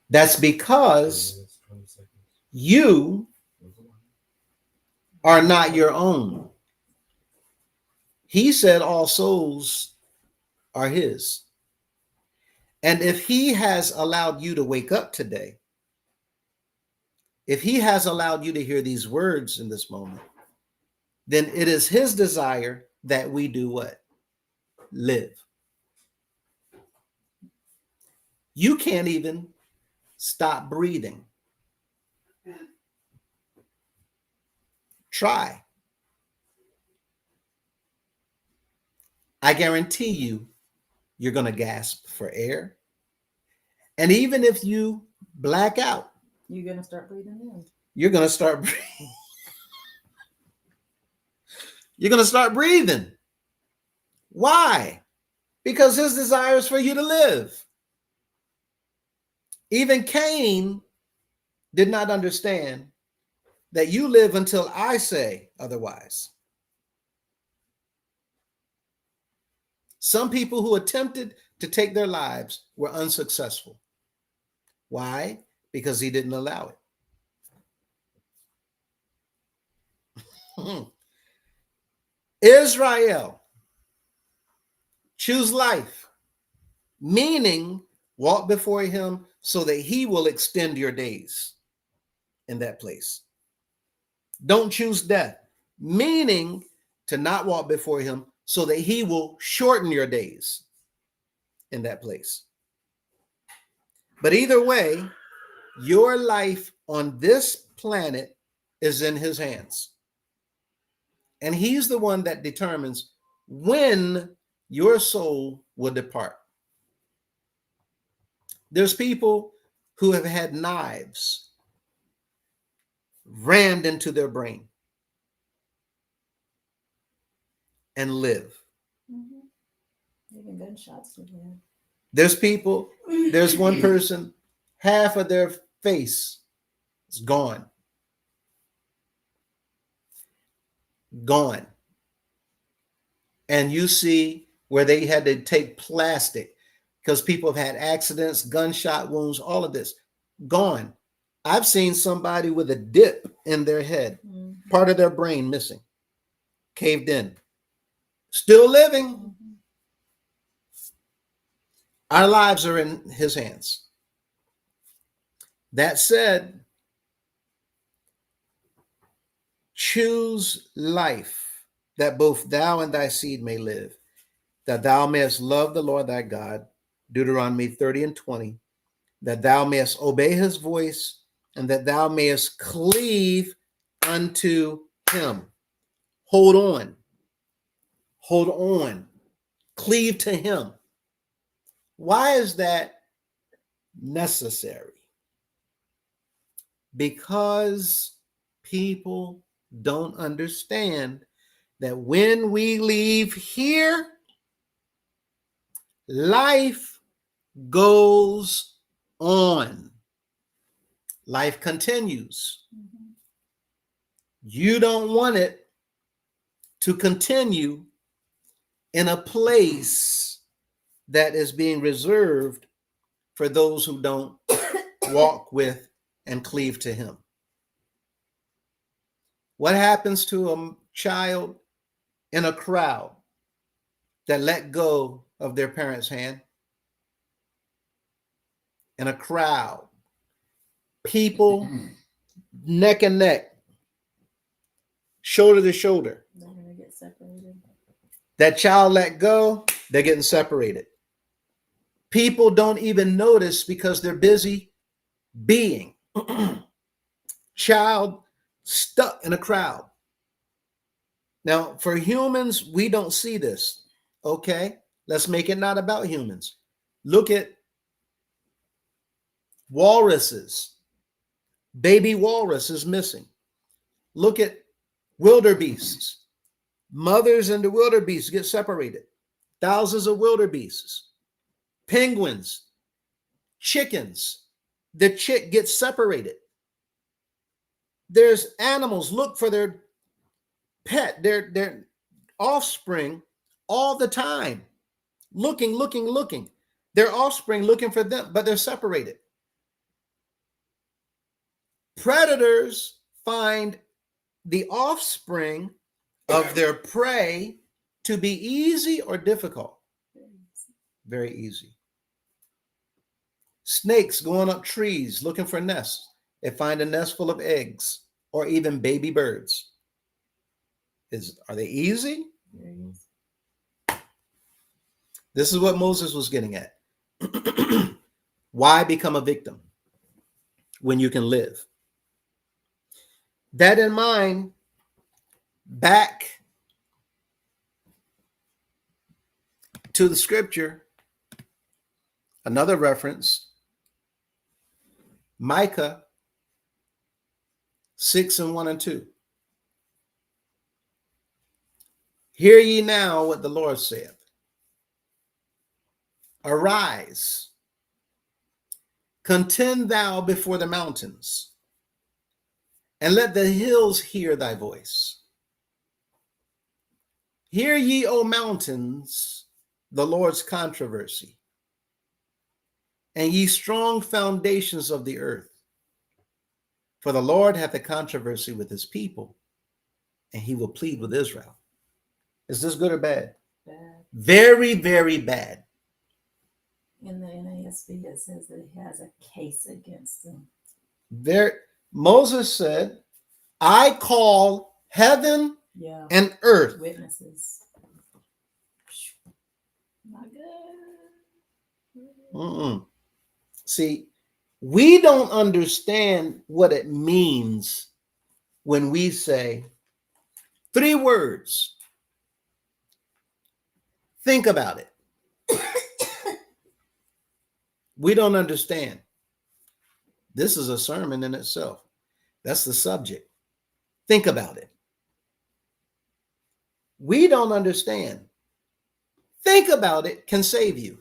That's 20 because minutes, 20 seconds. you What's the one? are not your own. He said all souls are his. And if he has allowed you to wake up today, if he has allowed you to hear these words in this moment, then it is his desire that we do what? Live. You can't even stop breathing. Try. I guarantee you, you're going to gasp for air. And even if you black out, You're gonna start breathing in. you're going to start breathing. You're going to start breathing. Why? Because his desire is for you to live. Even Cain did not understand that you live until I say otherwise. Some people who attempted to take their lives were unsuccessful. Why? Because he didn't allow it. Israel, choose life, meaning walk before him so that he will extend your days in that place. Don't choose death, meaning to not walk before him so that he will shorten your days in that place. But either way, your life on this planet is in his hands. And he's the one that determines when your soul will depart. There's people who have had knives rammed into their brain and live. Even gunshots to the head. There's one person, half of their face is gone. Gone. And you see where they had to take plastic because people have had accidents, gunshot wounds, all of this. Gone. I've seen somebody with a dip in their head, part of their brain missing, caved in, still living. Our lives are in his hands. That said, choose life that both thou and thy seed may live, that thou mayest love the Lord thy God, Deuteronomy 30:20, that thou mayest obey his voice, and that thou mayest cleave unto him. Hold on. Hold on. Cleave to him. Why is that necessary? Because people don't understand that when we leave here, life goes on. Life continues. You don't want it to continue in a place that is being reserved for those who don't walk with and cleave to him. What happens to a child in a crowd that let go of their parents' hand? In a crowd, people neck and neck, shoulder to shoulder. They're gonna get separated. That child let go, they're getting separated. People don't even notice because they're busy being. Child stuck in a crowd. Now, for humans, we don't see this. Okay, let's make it not about humans. Look at walruses. Baby walrus is missing. Look at wildebeests. Mothers and the wildebeests get separated. Thousands of wildebeests. Penguins, chickens. The chick gets separated. There's animals look for their pet, their offspring all the time. Looking. Their offspring looking for them, but they're separated. Predators find the offspring of their prey to be easy or difficult. Very easy. Snakes going up trees looking for nests. They find a nest full of eggs or even baby birds. Are they easy? This is what Moses was getting at. Why become a victim when you can live? That in mind, back to the scripture, another reference, Micah 6:1-2. Hear ye now what the Lord saith. Arise, contend thou before the mountains, and let the hills hear thy voice. Hear ye, O mountains, the Lord's controversy, and ye strong foundations of the earth. For the Lord hath a controversy with his people, and he will plead with Israel. Is this good or bad? Bad. Very, very bad. In the NASB, it says that he has a case against them. Moses said, I call heaven and earth witnesses. Not good. See, we don't understand what it means when we say 3 words. Think about it. We don't understand. This is a sermon in itself. That's the subject. Think about it. We don't understand. Think about it can save you.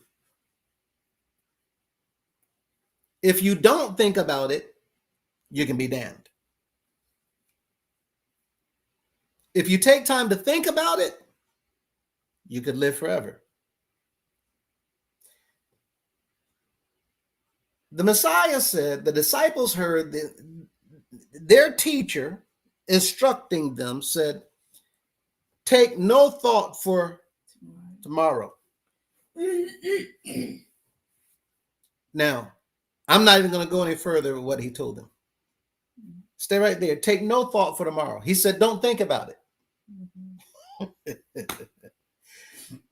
If you don't think about it, you can be damned. If you take time to think about it, you could live forever. The Messiah said the disciples heard their teacher instructing them, said, take no thought for tomorrow. Now, I'm not even going to go any further with what he told them. Stay right there. Take no thought for tomorrow. He said, don't think about it.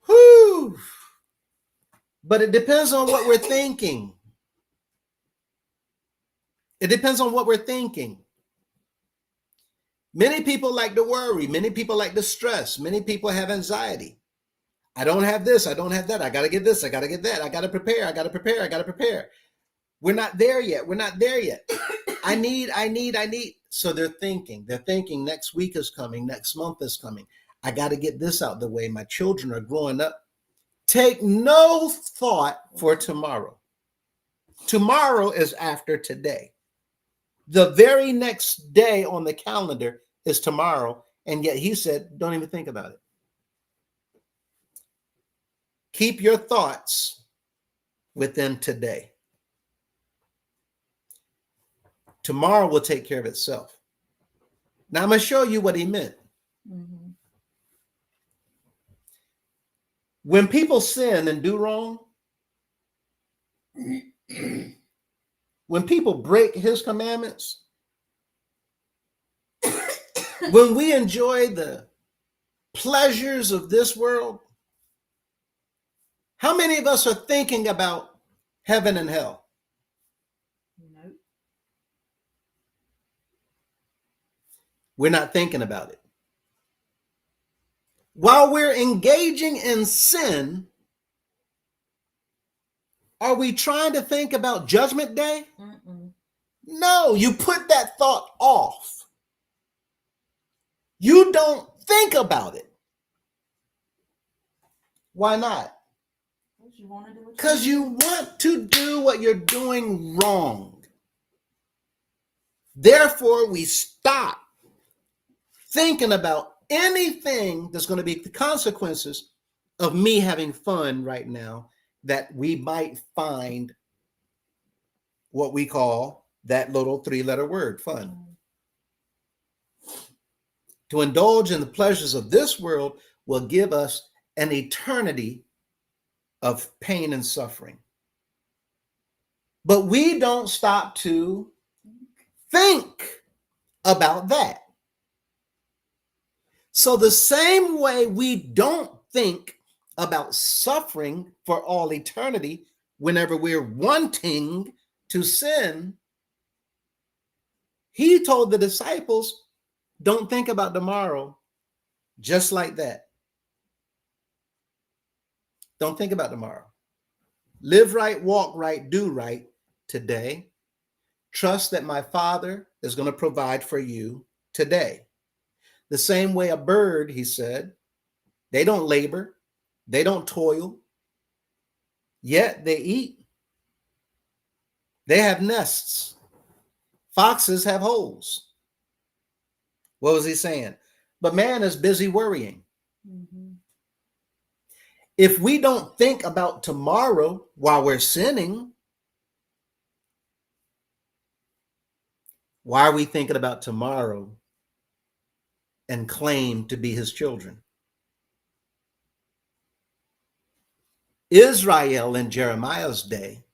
Whew. But it depends on what we're thinking. It depends on what we're thinking. Many people like to worry. Many people like to stress. Many people have anxiety. I don't have this. I don't have that. I got to get this. I got to get that. I got to prepare. I got to prepare. I got to prepare. We're not there yet. We're not there yet. I need. So they're thinking next week is coming. Next month is coming. I got to get this out the way. My children are growing up. Take no thought for tomorrow. Tomorrow is after today. The very next day on the calendar is tomorrow. And yet he said, don't even think about it. Keep your thoughts within today. Tomorrow will take care of itself. Now I'm going to show you what he meant. Mm-hmm. When people sin and do wrong, when people break his commandments, when we enjoy the pleasures of this world, how many of us are thinking about heaven and hell? Nope. We're not thinking about it. While we're engaging in sin, are we trying to think about Judgment Day? Mm-mm. No, you put that thought off. You don't think about it. Why not? Because you want to do what you're doing wrong. Therefore, we stop thinking about anything that's going to be the consequences of me having fun right now, that we might find what we call that little three-letter word, fun. To indulge in the pleasures of this world will give us an eternity of pain and suffering. But we don't stop to think about that. So the same way we don't think about suffering for all eternity whenever we're wanting to sin, he told the disciples, don't think about tomorrow just like that. Don't think about tomorrow. Live right, walk right, do right today. Trust that my Father is going to provide for you today. The same way a bird, he said, they don't labor, they don't toil, yet they eat. They have nests. Foxes have holes. What was he saying? But man is busy worrying. Mm-hmm. If we don't think about tomorrow while we're sinning, why are we thinking about tomorrow and claim to be his children? Israel in Jeremiah's day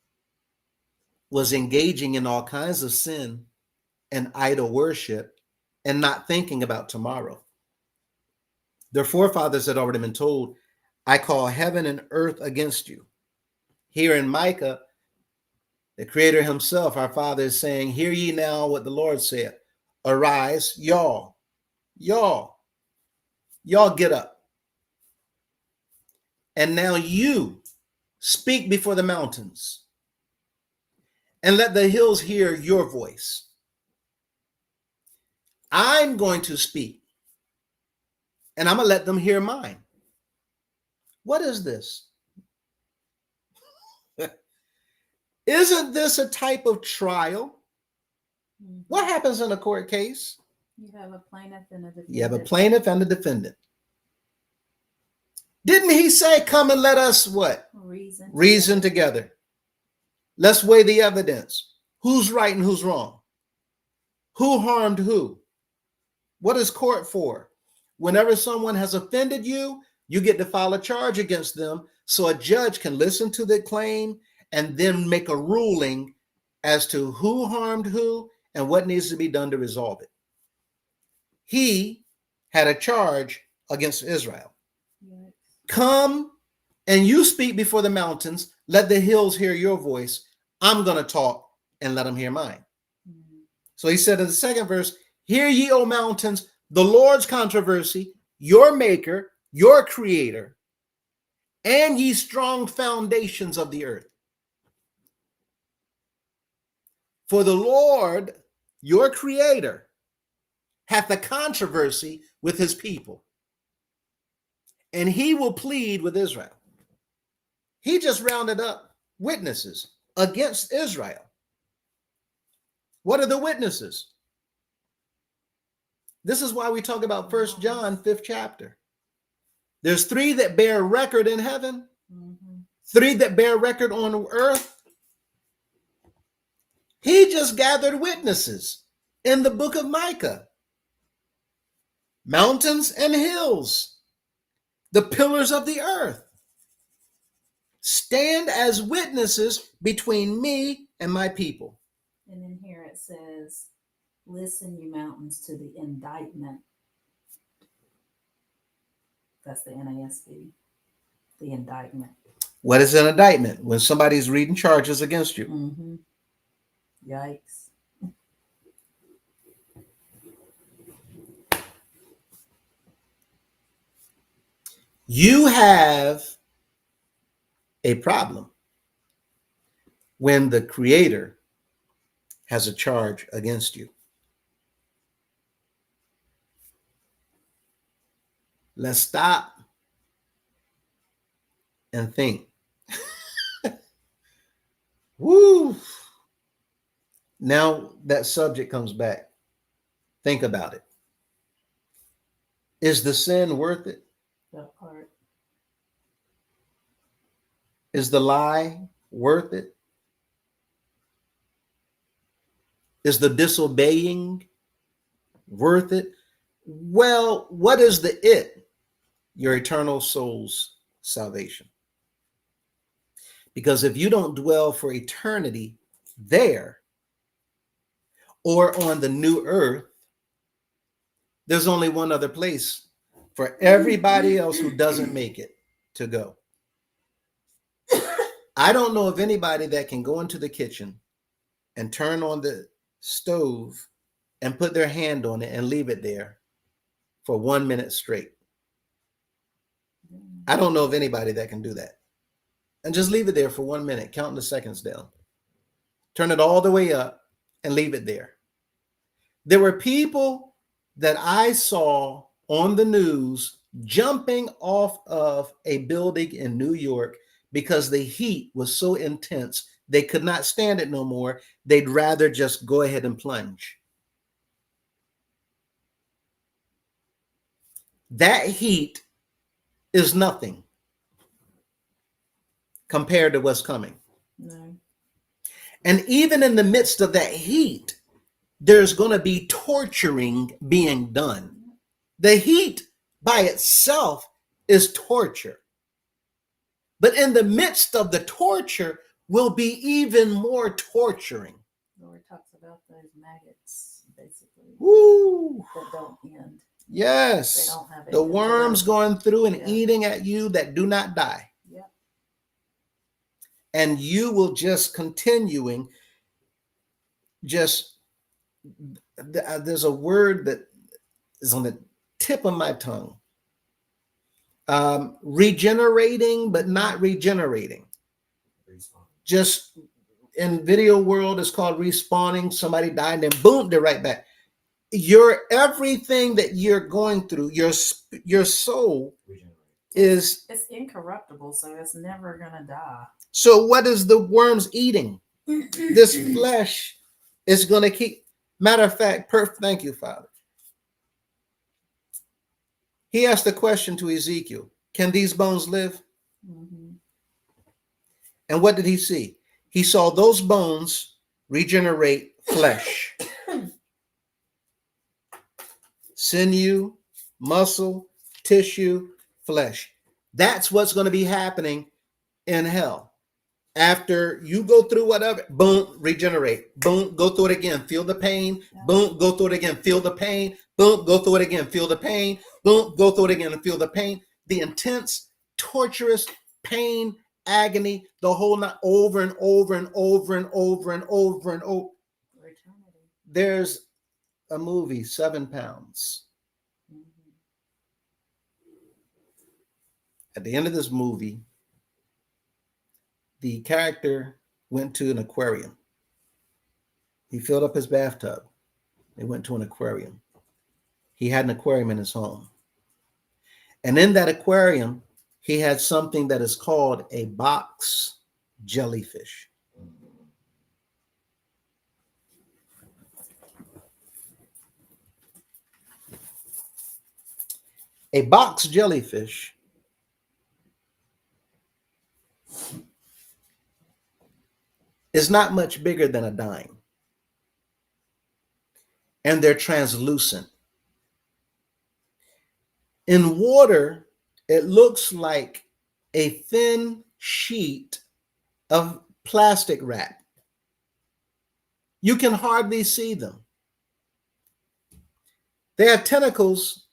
was engaging in all kinds of sin and idol worship and not thinking about tomorrow. Their forefathers had already been told, I call heaven and earth against you. Here in Micah, the Creator himself, our Father, is saying, hear ye now what the Lord said. Arise, y'all get up. And now you speak before the mountains. and let the hills hear your voice. I'm going to speak, and I'm going to let them hear mine. What is this? Isn't this a type of trial? Mhm. What happens in a court case? You have a plaintiff and a defendant. You have a plaintiff and a defendant. Didn't he say, come and let us what? Reason together. Let's weigh the evidence. Who's right and who's wrong? Who harmed who? What is court for? Whenever someone has offended you, you get to file a charge against them so a judge can listen to the claim and then make a ruling as to who harmed who and what needs to be done to resolve it. He had a charge against Israel. Yes. Come and you speak before the mountains. Let the hills hear your voice. I'm going to talk and let them hear mine. Mm-hmm. So he said in the second verse, hear ye, O mountains, the Lord's controversy, your maker, your creator, and ye strong foundations of the earth. For the Lord, your creator, hath a controversy with his people, and he will plead with Israel. He just rounded up witnesses against Israel. What are the witnesses? This is why we talk about 1 John, 5th chapter. There's 3 that bear record in heaven, 3 that bear record on earth. He just gathered witnesses in the book of Micah. Mountains and hills, the pillars of the earth, stand as witnesses between me and my people. And then here it says, listen, you mountains, to the indictment. That's the NASB. The indictment. What is an indictment? When somebody's reading charges against you. Mm-hmm. Yikes. You have a problem when the Creator has a charge against you. Let's stop and think. Woo! Now that subject comes back. Think about it. Is the sin worth it? That part. Is the lie worth it? Is the disobeying worth it? Well, what is the it? Your eternal soul's salvation. Because if you don't dwell for eternity there or on the new earth, there's only one other place for everybody else who doesn't make it to go. I don't know of anybody that can go into the kitchen and turn on the stove and put their hand on it and leave it there for 1 minute straight. I don't know of anybody that can do that. And just leave it there for 1 minute, counting the seconds down. Turn it all the way up and leave it there. There were people that I saw on the news jumping off of a building in New York because the heat was so intense, they could not stand it no more. They'd rather just go ahead and plunge. That heat is nothing compared to what's coming. No. And even in the midst of that heat, there's going to be torturing being done. The heat by itself is torture. But in the midst of the torture will be even more torturing. The Lord talks about those maggots, basically, Woo! that don't end. Yes. They don't have The end. worms going through and Yeah. eating at you that do not die. Yep. And you will just continuing, just, there's a word that is on the tip of my tongue. Regenerating, but not regenerating. Respawn. Just in video world is called respawning. Somebody died, and then boom, they're right back. Your everything that you're going through, your soul Regenerate. is. It's incorruptible, so it's never gonna die. So what is the worms eating? This flesh is going to keep. Matter of fact, thank you, Father. He asked the question to Ezekiel, can these bones live? Mm-hmm. And what did he see? He saw those bones regenerate flesh. Sinew, muscle, tissue, flesh. That's what's going to be happening in hell. After you go through whatever, boom, regenerate. Boom, go through it again. Feel the pain. Boom, go through it again. Feel the pain. Boom, go through it again. Feel the pain. Boom, go through it again and feel the pain. The intense, torturous pain, agony, the whole night, over and over and over and over and over and over. Eternity. There's a movie, 7 Pounds. Mm-hmm. At the end of this movie, the character went to an aquarium. He filled up his bathtub. They went to an aquarium. He had an aquarium in his home. And in that aquarium, he had something that is called a box jellyfish. A box jellyfish is not much bigger than a dime. And they're translucent. In water, it looks like a thin sheet of plastic wrap. You can hardly see them. They have tentacles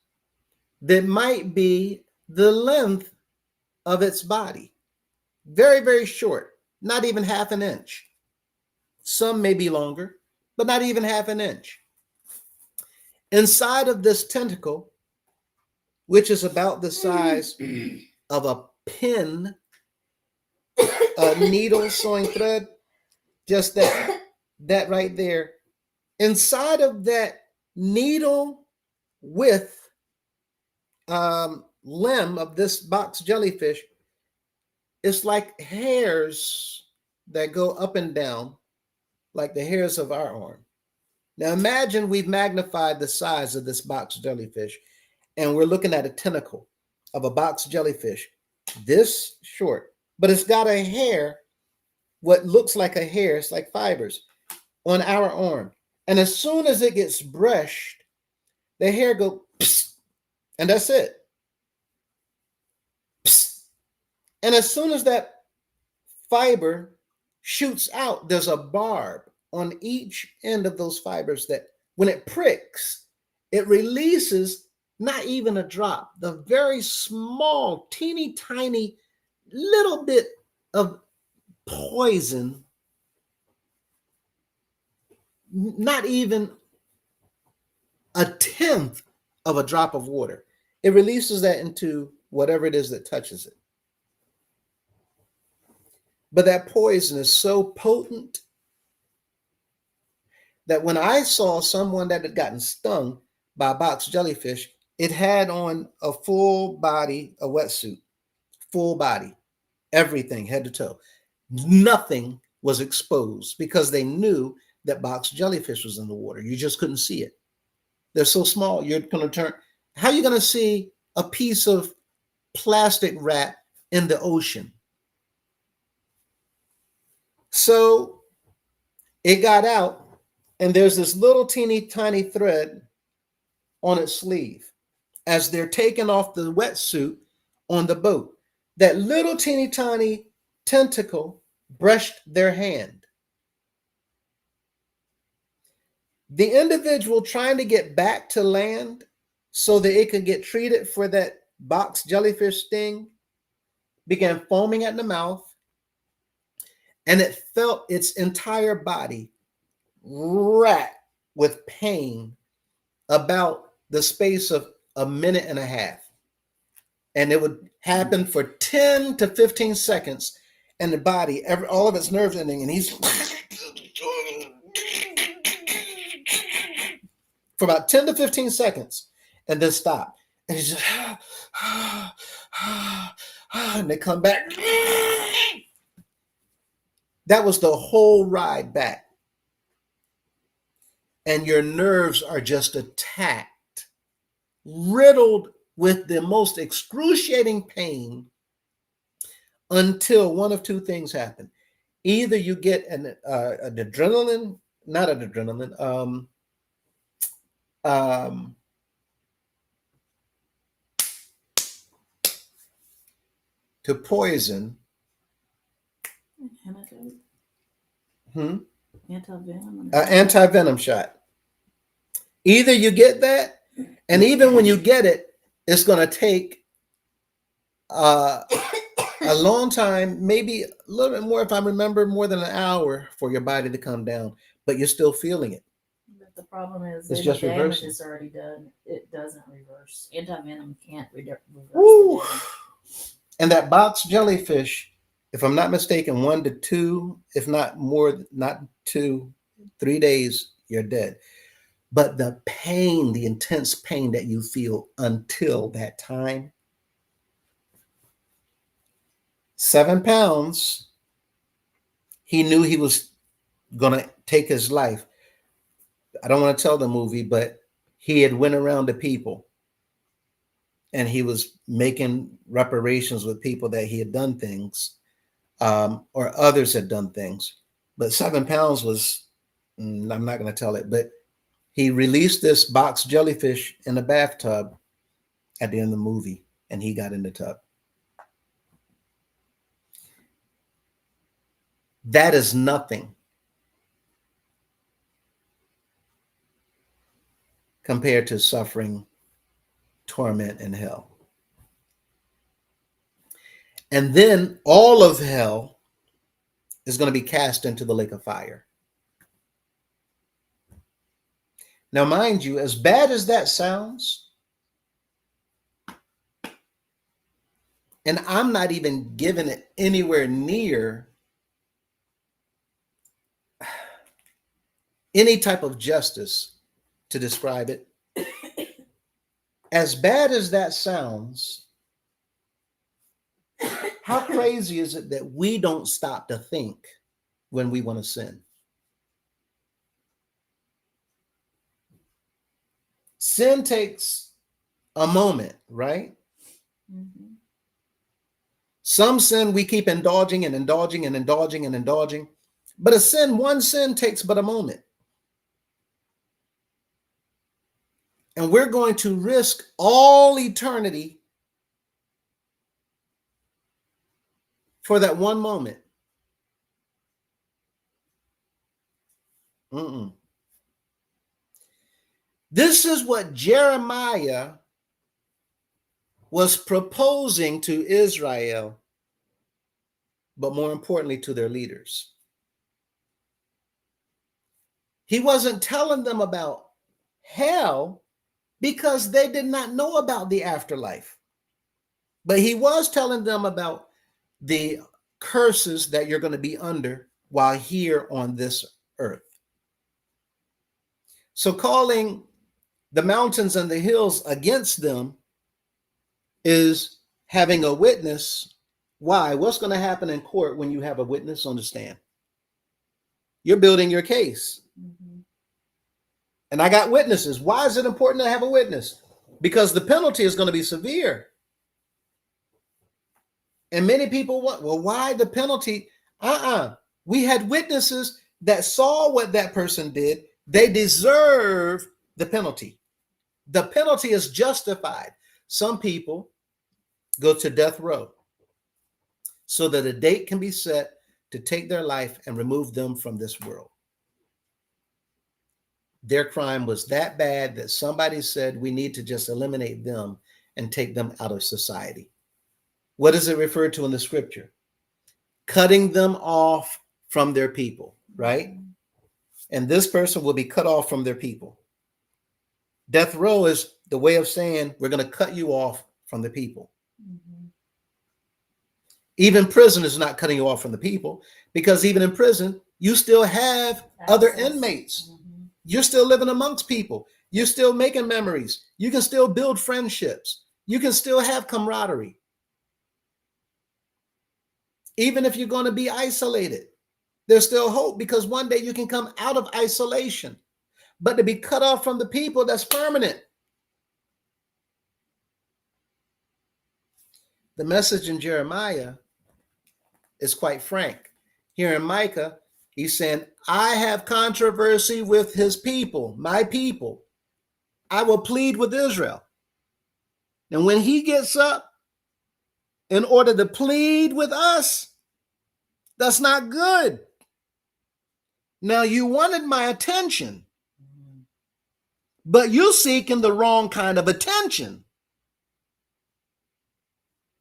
that might be the length of its body. Very, very short, not even half an inch. Some may be longer, but not even half an inch. Inside of this tentacle, which is about the size of a pin, a needle sewing thread, just that right there. Inside of that needle width limb of this box jellyfish, it's like hairs that go up and down, like the hairs of our arm. Now imagine we've magnified the size of this box jellyfish, and we're looking at a tentacle of a box jellyfish, this short, but it's got a hair, what looks like a hair, it's like fibers, on our arm. And as soon as it gets brushed, the hair goes, psst, and that's it. Psst. And as soon as that fiber shoots out, there's a barb on each end of those fibers that when it pricks, it releases not even a drop, the very small, teeny tiny little bit of poison, not even a tenth of a drop of water. It releases that into whatever it is that touches it. But that poison is so potent that when I saw someone that had gotten stung by a box jellyfish, it had on a full body, a wetsuit, full body, everything head to toe. Nothing was exposed because they knew that box jellyfish was in the water. You just couldn't see it. They're so small, you're going to turn. How are you going to see a piece of plastic wrap in the ocean? So it got out, and there's this little teeny tiny thread on its sleeve as they're taking off the wetsuit on the boat. That little teeny tiny tentacle brushed their hand. The individual trying to get back to land so that it could get treated for that box jellyfish sting began foaming at the mouth, and it felt its entire body racked with pain about the space of a minute and a half. And it would happen for 10 to 15 seconds. and the body, all of its nerves ending, and he's for about 10 to 15 seconds and then stop. And he's just, and they come back. That was the whole ride back. And your nerves are just attacked, riddled with the most excruciating pain until one of two things happen. Either you get an adrenaline, not an adrenaline, to poison. Anti-venom shot. Either you get that, and even when you get it, it's going to take a long time, maybe a little bit more, if I remember, more than an hour for your body to come down, but you're still feeling it. But the problem is It's the just damage reversing. is already done. It doesn't reverse. Anti-venom can't reverse Woo. the damage. And that box jellyfish, if I'm not mistaken, 1 to 2, if not more, not 2, 3 days, you're dead. But the pain, the intense pain that you feel until that time, 7 pounds, he knew he was going to take his life. I don't want to tell the movie, but he had went around to people and he was making reparations with people that he had done things, or others had done things. But 7 pounds was, I'm not going to tell it, but he released this box jellyfish in the bathtub at the end of the movie, and he got in the tub. That is nothing compared to suffering, torment, and hell. And then all of hell is going to be cast into the lake of fire. Now, mind you, as bad as that sounds, and I'm not even giving it anywhere near any type of justice to describe it. As bad as that sounds, how crazy is it that we don't stop to think when we want to sin? Sin takes a moment, right? Mm-hmm. Some sin we keep indulging and indulging and indulging and indulging. But one sin takes but a moment. And we're going to risk all eternity for that one moment. This is what Jeremiah was proposing to Israel, but more importantly to their leaders. He wasn't telling them about hell because they did not know about the afterlife. But he was telling them about the curses that you're going to be under while here on this earth. So calling the mountains and the hills against them is having a witness. Why? What's going to happen in court when you have a witness on the stand? You're building your case. Mm-hmm. And I got witnesses. Why is it important to have a witness? Because the penalty is going to be severe. And many people want, well, why the penalty? We had witnesses that saw what that person did. They deserve the penalty. The penalty is justified. Some people go to death row so that a date can be set to take their life and remove them from this world. Their crime was that bad that somebody said we need to just eliminate them and take them out of society. What is it referred to in the scripture? Cutting them off from their people, right? And this person will be cut off from their people. Death row is the way of saying we're going to cut you off from the people. Mm-hmm. Even prison is not cutting you off from the people, because even in prison, you still have other Access. inmates. Mhm. You're still living amongst people. You're still making memories. You can still build friendships. You can still have camaraderie. Even if you're going to be isolated, there's still hope, because one day you can come out of isolation. But to be cut off from the people, that's permanent. The message in Jeremiah is quite frank. Here in Micah, he's saying, I have controversy with his people, my people. I will plead with Israel. And when he gets up in order to plead with us, that's not good. Now, you wanted my attention, Mhm. but you're seeking the wrong kind of attention.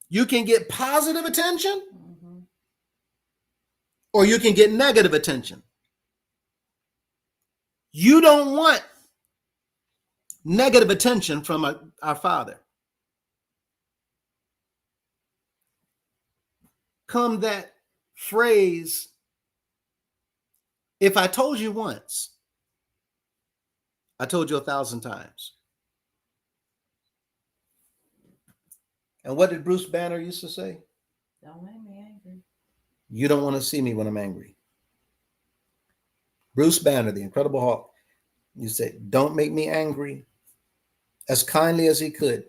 You can get positive attention, Mhm. or you can get negative attention. You don't want negative attention from our Father. Come that phrase, if I told you once, I told you 1,000 times. And what did Bruce Banner used to say? Don't make me angry. You don't want to see me when I'm angry. Bruce Banner, the Incredible Hulk, you say, don't make me angry, as kindly as he could.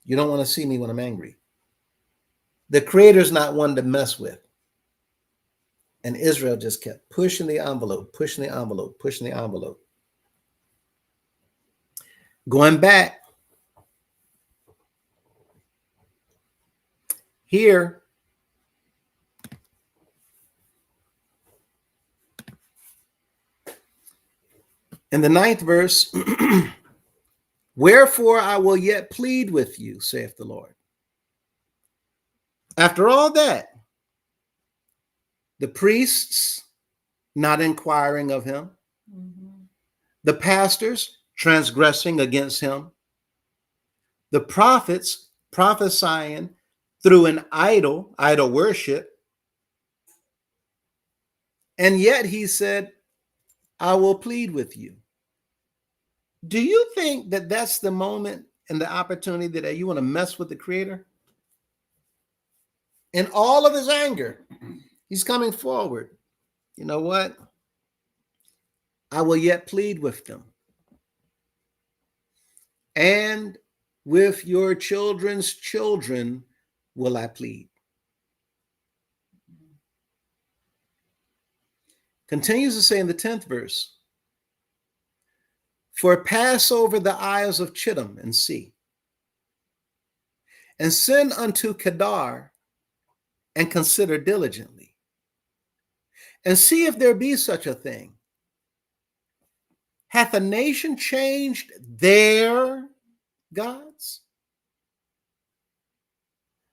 You don't want to see me when I'm angry. The Creator's not one to mess with. And Israel just kept pushing the envelope, pushing the envelope, pushing the envelope. Going back here, in the 9th verse, wherefore I will yet plead with you, saith the Lord. After all that, the priests not inquiring of him, Mhm. the pastors transgressing against him, the prophets prophesying through an idol worship, and yet he said, I will plead with you. Do you think that that's the moment and the opportunity that you want to mess with the Creator? In all of his anger, he's coming forward. You know what? I will yet plead with them. And with your children's children will I plead. Continues to say in the 10th verse, for pass over the isles of Chittim and see, and send unto Kedar and consider diligently, and see if there be such a thing. Hath a nation changed their gods?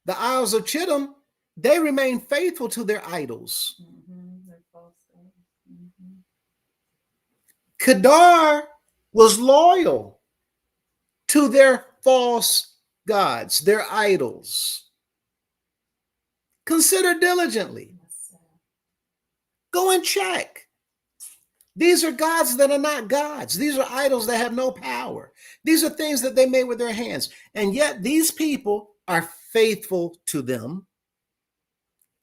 The Isles of Chittim, they remain faithful to their idols. Mhm. They're false gods. Mhm. Kedar was loyal to their false gods, their idols. Consider diligently. Yes, sir. Go and check. These are gods that are not gods. These are idols that have no power. These are things that they made with their hands. And yet these people are faithful to them,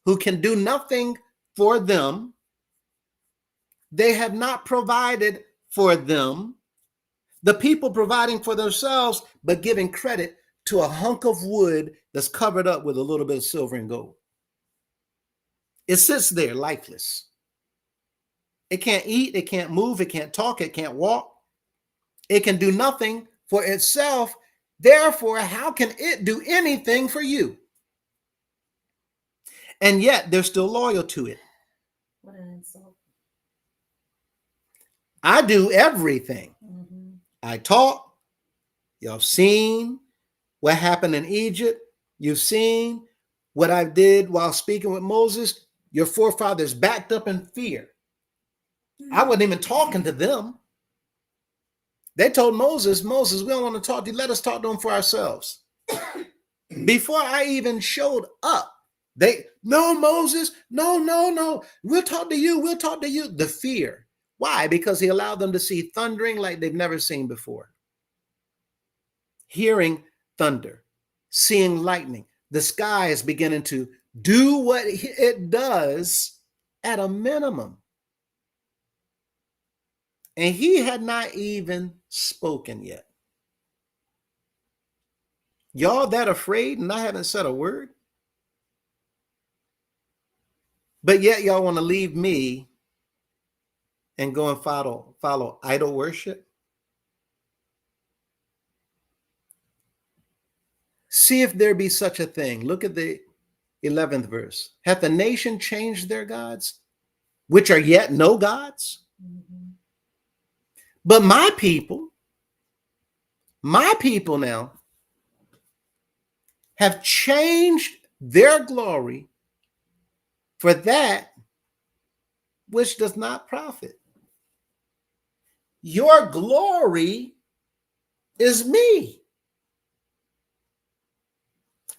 who can do nothing for them. They have not provided for them. The people providing for themselves, but giving credit to a hunk of wood that's covered up with a little bit of silver and gold. It sits there lifeless. It can't eat, it can't move, it can't talk, it can't walk. It can do nothing for itself. Therefore, how can it do anything for you? And yet they're still loyal to it. What an insult. I do everything. Mhm. I talk. Y'all seen what happened in Egypt. You've seen what I did while speaking with Moses. Your forefathers backed up in fear. I wasn't even talking to them. They told Moses, we don't want to talk to you. Let us talk to them for ourselves. Before I even showed up, no, Moses, no, no, no. We'll talk to you. We'll talk to you. The fear. Why? Because he allowed them to see thundering like they've never seen before. Hearing thunder, seeing lightning. The sky is beginning to do what it does at a minimum. And he had not even spoken yet. Y'all that afraid and I haven't said a word? But yet y'all want to leave me and go and follow idol worship? See if there be such a thing. Look at the 11th verse. Hath the nation changed their gods, which are yet no gods? Mm-hmm. But my people now have changed their glory for that which does not profit. Your glory is me.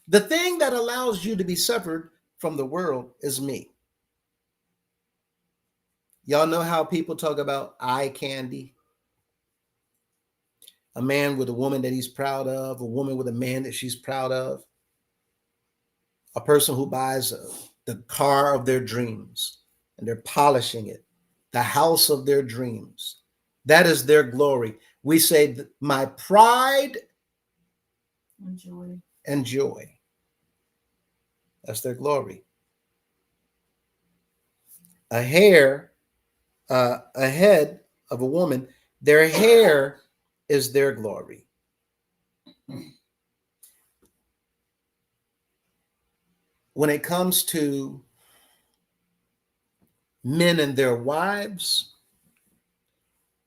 The thing that allows you to be severed from the world is me. Y'all know how people talk about eye candy? A man with a woman that he's proud of, a woman with a man that she's proud of, a person who buys the car of their dreams and they're polishing it, the house of their dreams. That is their glory. We say, my pride and joy. That's their glory. A head of a woman, their hair is their glory. When it comes to men and their wives,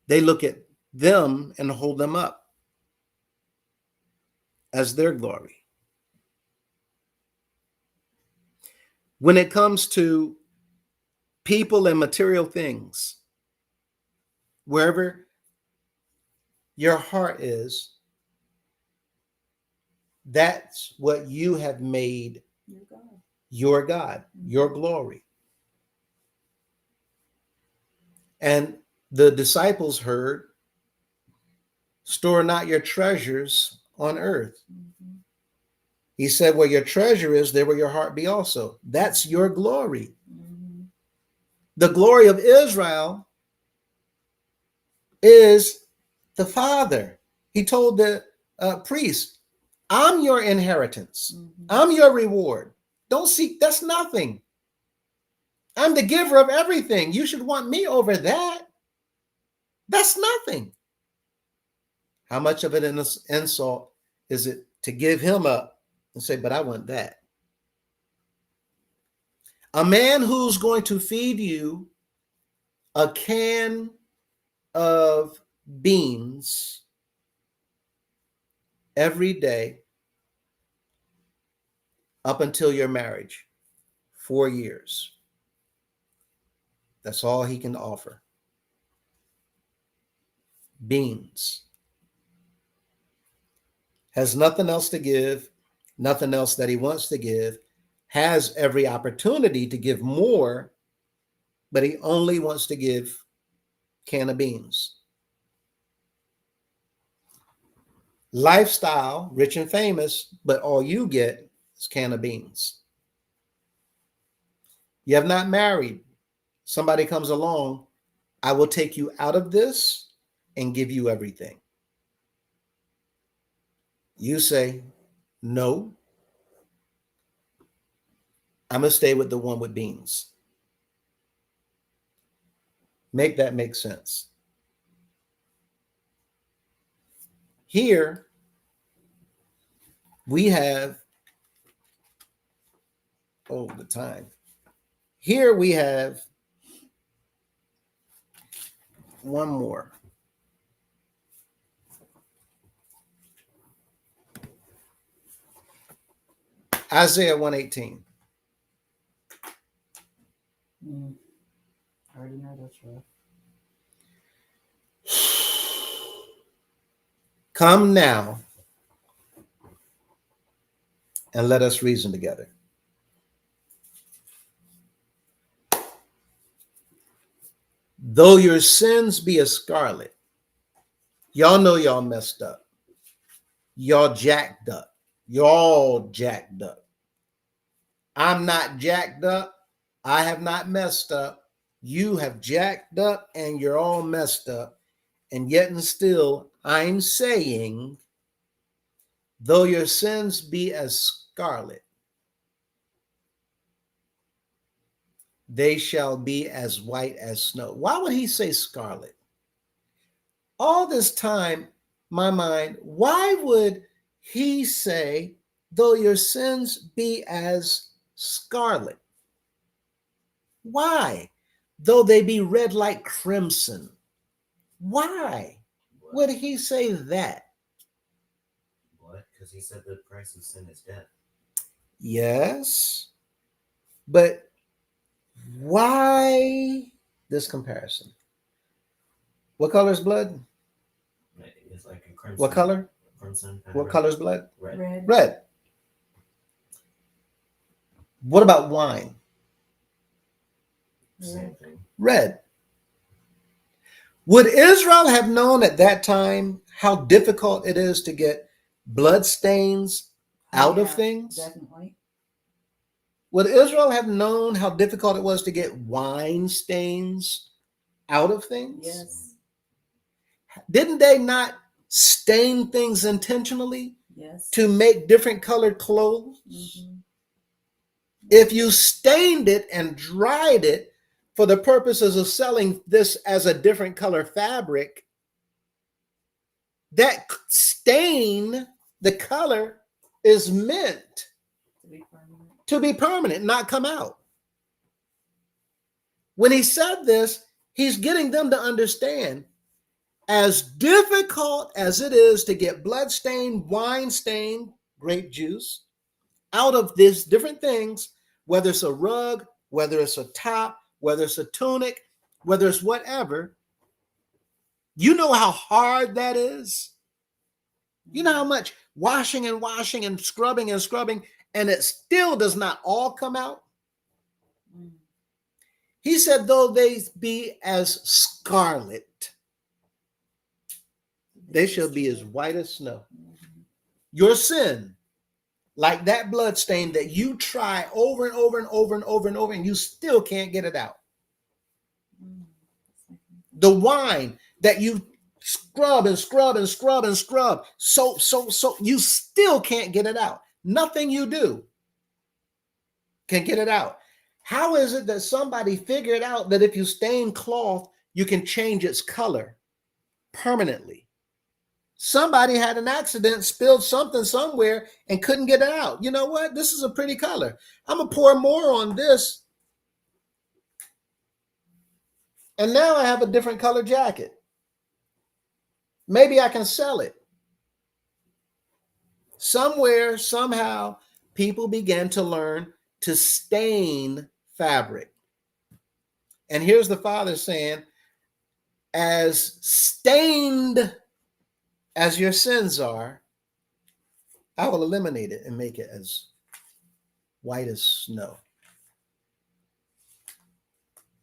they look at them and hold them up as their glory. When it comes to people and material things, wherever your heart is, that's what you have made your God, your glory. And the disciples heard, store not your treasures on earth. Mm-hmm. He said, where your treasure is, there will your heart be also. That's your glory. Mm-hmm. The glory of Israel is the Father. He told the priest, I'm your inheritance. Mm-hmm. I'm your reward. Don't seek, that's nothing. I'm the giver of everything. You should want me over that. That's nothing. How much of it an insult is it to give him up and say, but I want that? A man who's going to feed you a can of beans every day up until your marriage, 4 years. That's all he can offer. Beans. Has nothing else to give, nothing else that he wants to give, has every opportunity to give more, but he only wants to give can of beans. Lifestyle, rich and famous, but all you get is can of beans. You have not married. Somebody comes along, I will take you out of this and give you everything. You say, no, I'm going to stay with the one with beans. Make that make sense. Here, we have, the time. Here we have one more. Isaiah 118. I already know that's right. Come now, and let us reason together. Though your sins be as scarlet, y'all know y'all messed up. Y'all jacked up. Y'all jacked up. I'm not jacked up. I have not messed up. You have jacked up and you're all messed up. And yet and still, I'm saying, though your sins be as scarlet, they shall be as white as snow. Why would he say scarlet? All this time, my mind, why would he say, though your sins be as scarlet? Why? Though they be red like crimson. Why would he say that? What? Because he said the price of sin is death. Yes, but why this comparison? What color is blood? It's like a crimson. What color? Crimson. What color is blood? Red. Red. What about wine? Same thing. Red. Would Israel have known at that time how difficult it is to get blood stains out of things? Definitely. Would Israel have known how difficult it was to get wine stains out of things? Yes. Didn't they not stain things intentionally Yes. to make different colored clothes? Mm-hmm. If you stained it and dried it for the purposes of selling this as a different color fabric, that stain, the color, is meant to be permanent, not come out. When he said this, he's getting them to understand, as difficult as it is to get blood stained, wine stained, grape juice out of these different things, whether it's a rug, whether it's a top, whether it's a tunic, whether it's whatever, you know how hard that is? You know how much washing and scrubbing, and it still does not all come out? He said, though they be as scarlet, they shall be as white as snow. Your sin, like that blood stain that you try over and over and over and over and over, and you still can't get it out. The wine that you scrub and scrub and scrub and scrub, so you still can't get it out. Nothing you do can get it out. How is it that somebody figured out that if you stain cloth, you can change its color permanently? Somebody had an accident, spilled something somewhere, and couldn't get it out. You know what? This is a pretty color. I'm going to pour more on this. And now I have a different color jacket. Maybe I can sell it. Somewhere, somehow, people began to learn to stain fabric. And here's the Father saying, as stained as your sins are, I will eliminate it and make it as white as snow.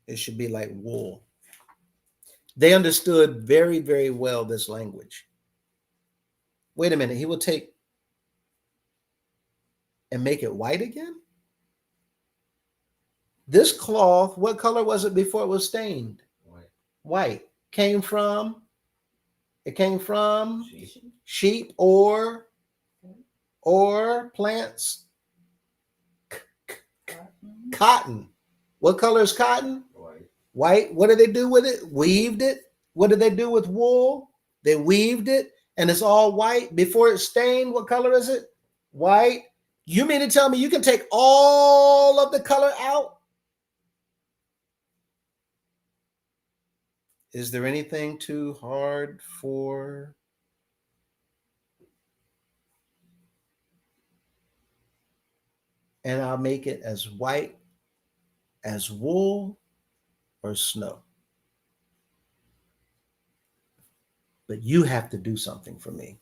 It should be like wool. They understood very, very well this language. Wait a minute, he will take and make it white again? This cloth, what color was it before it was stained? White. It came from sheep or plants. Cotton. What color is cotton? White. What did they do with it? Weaved it. What did they do with wool? They weaved it, and it's all white. Before it's stained, what color is it? White. You mean to tell me you can take all of the color out? Is there anything too hard for and I'll make it as white as wool or snow? But you have to do something for me.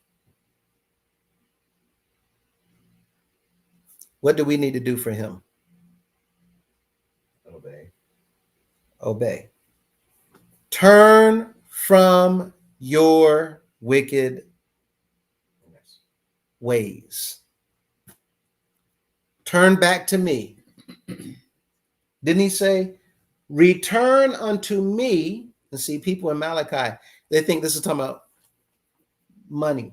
What do we need to do for him? Obey. Obey. Turn from your wicked Yes. ways. Turn back to me. Didn't he say, return unto me? And see, people in Malachi, they think this is talking about money.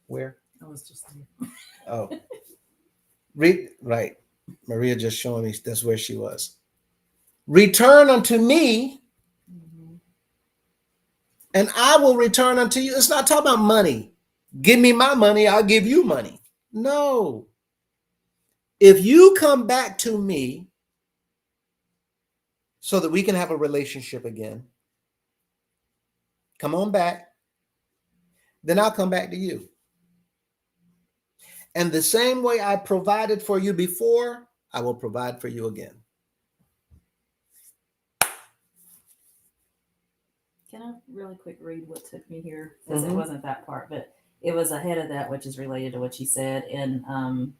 Where? I was just there. Oh, right. Maria just showing me that's where she was. Return unto me, Mhm. and I will return unto you. It's not talking about money. Give me my money, I'll give you money. No. If you come back to me so that we can have a relationship again, come on back, then I'll come back to you. And the same way I provided for you before, I will provide for you again. Can I really quick read what took me here? Because Mhm. it wasn't that part, but it was ahead of that, which is related to what you said in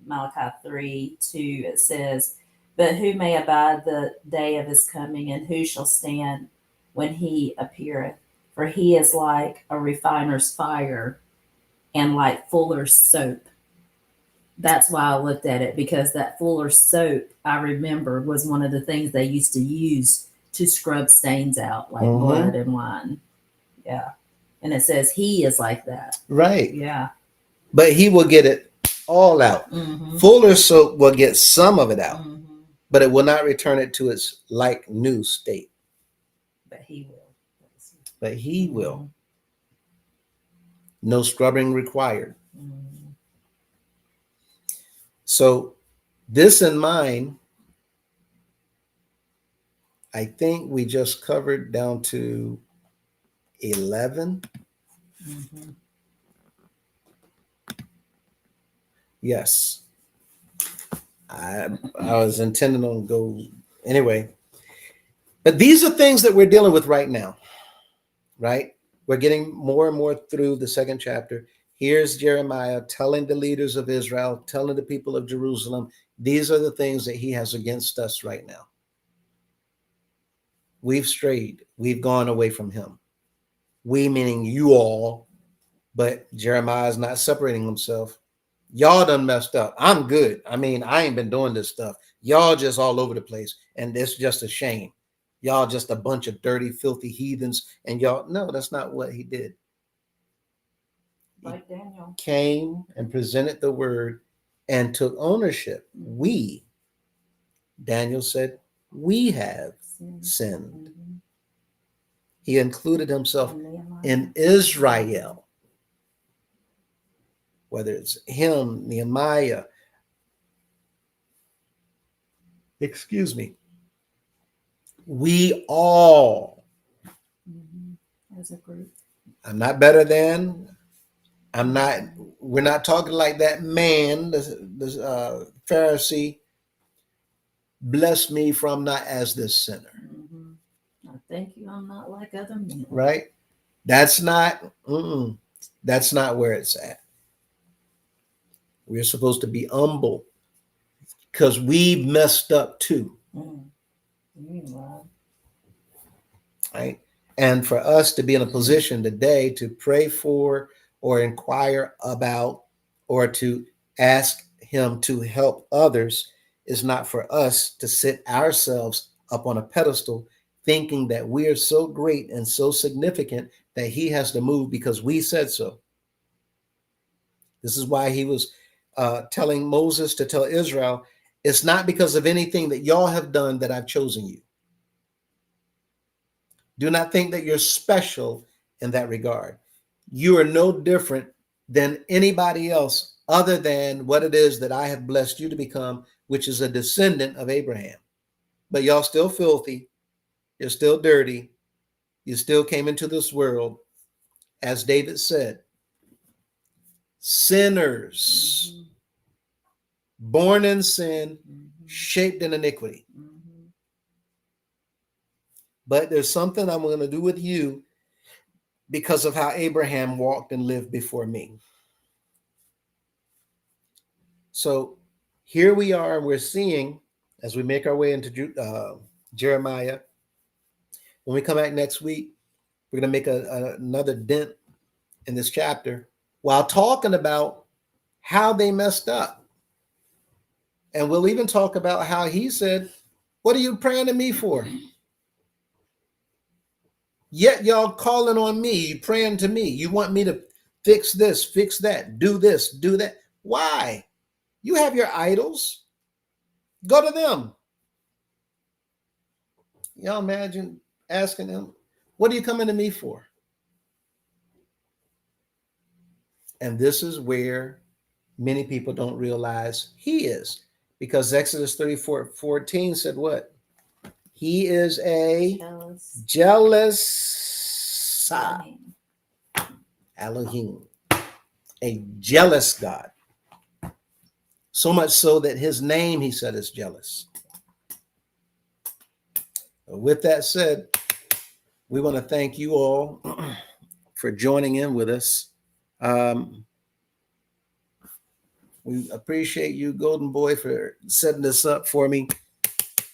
Malachi 3:2. It says, "But who may abide the day of his coming, and who shall stand when he appeareth? For he is like a refiner's fire and like fuller's soap." That's why I looked at it, because that fuller's soap, I remember, was one of the things they used to use to scrub stains out, like Mhm. blood and wine. Yeah. And it says he is like that. Right. Yeah. But he will get it all out. Mm-hmm. Fuller soap will get some of it out, Mm-hmm. but it will not return it to its like new state. But he will. But he will. No scrubbing required. Mm-hmm. So, this in mind, I think we just covered down to 11. Mm-hmm. Yes. I was intending on go anyway. But these are things that we're dealing with right now, right? We're getting more and more through the second chapter. Here's Jeremiah telling the leaders of Israel, telling the people of Jerusalem, these are the things that he has against us right now. We've strayed. We've gone away from him. We meaning you all, but Jeremiah is not separating himself. Y'all done messed up. I'm good. I mean, I ain't been doing this stuff. Y'all just all over the place. And it's just a shame. Y'all just a bunch of dirty, filthy heathens. And y'all, no, that's not what he did. Like Daniel. Came and presented the word and took ownership. We, Daniel said, we have sinned. Mm-hmm. He included himself And Nehemiah. in Israel, whether it's him, Nehemiah, excuse me, we all, Mm-hmm. As a group. I'm not better than, I'm not, we're not talking like that man, the Pharisee, bless me from not as this sinner, Mm-hmm. I thank you, I'm not like other men. right? That's not, that's not where it's at. We're supposed to be humble because we've messed up too, Wow. right? And for us to be in a position today to pray for or inquire about or to ask him to help others is not for us to sit ourselves up on a pedestal thinking that we are so great and so significant that he has to move because we said so. This is why he was telling Moses to tell Israel, it's not because of anything that y'all have done that I've chosen you. Do not think that you're special in that regard. You are no different than anybody else other than what it is that I have blessed you to become, which is a descendant of Abraham. But y'all still filthy. You're still dirty. You still came into this world, as David said, sinners, born in sin, shaped in iniquity. But there's something I'm going to do with you because of how Abraham walked and lived before me. So here we are, and we're seeing as we make our way into Jeremiah. When we come back next week, we're going to make another dent in this chapter while talking about how they messed up. And we'll even talk about how he said, "What are you praying to me for? Yet y'all calling on me, you praying to me. You want me to fix this, fix that, do this, do that. Why? You have your idols. Go to them." Y'all imagine asking him, "What are you coming to me for?" And this is where many people don't realize he is. Because Exodus 34:14 said what? He is a jealous Elohim, a jealous God. So much so that his name, he said, is jealous. With that said, we want to thank you all for joining in with us. We appreciate you, Golden Boy, for setting this up for me,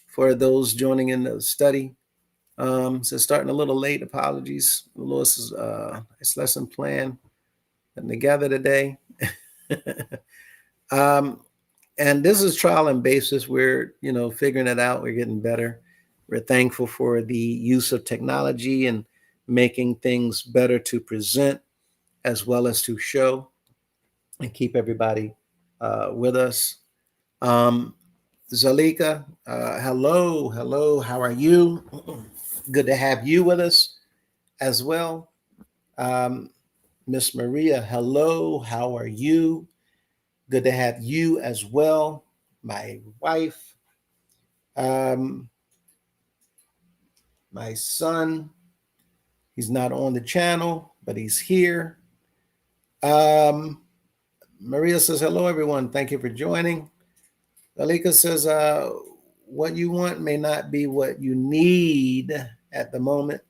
for those joining in the study. So starting a little late, apologies. Lewis's his lesson plan and together today. And this is trial and basis. We're, figuring it out. We're getting better. We're thankful for the use of technology and making things better to present as well as to show and keep everybody with us. Zalika, hello. How are you? Good to have you with us as well. Miss Maria, hello. How are you? Good to have you as well. My wife, my son, he's not on the channel, but he's here. Maria says, hello, everyone. Thank you for joining. Alika says, what you want may not be what you need at the moment.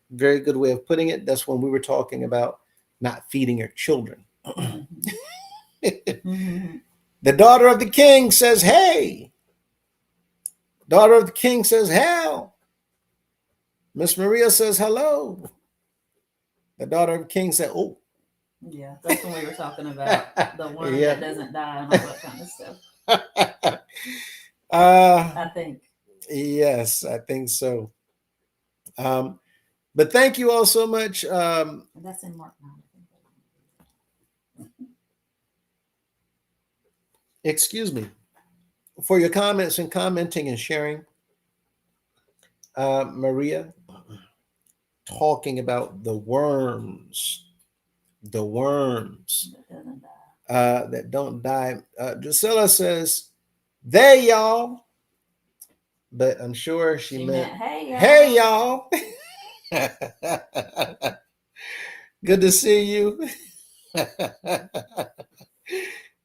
Very good way of putting it. That's when we were talking about not feeding your children. Mm-hmm. The daughter of the king says, hey. Daughter of the king says, hell. Miss Maria says, hello. The daughter of the king said, oh. Yeah, that's when we were talking about the worm that doesn't die and all that kind of stuff. I think. Yes, I think so. But thank you all so much. That's in Mark 9. Excuse me for your comments and commenting and sharing. Maria, talking about the worms that don't die. Drusilla says, they y'all, but I'm sure she meant hey y'all. Good to see you.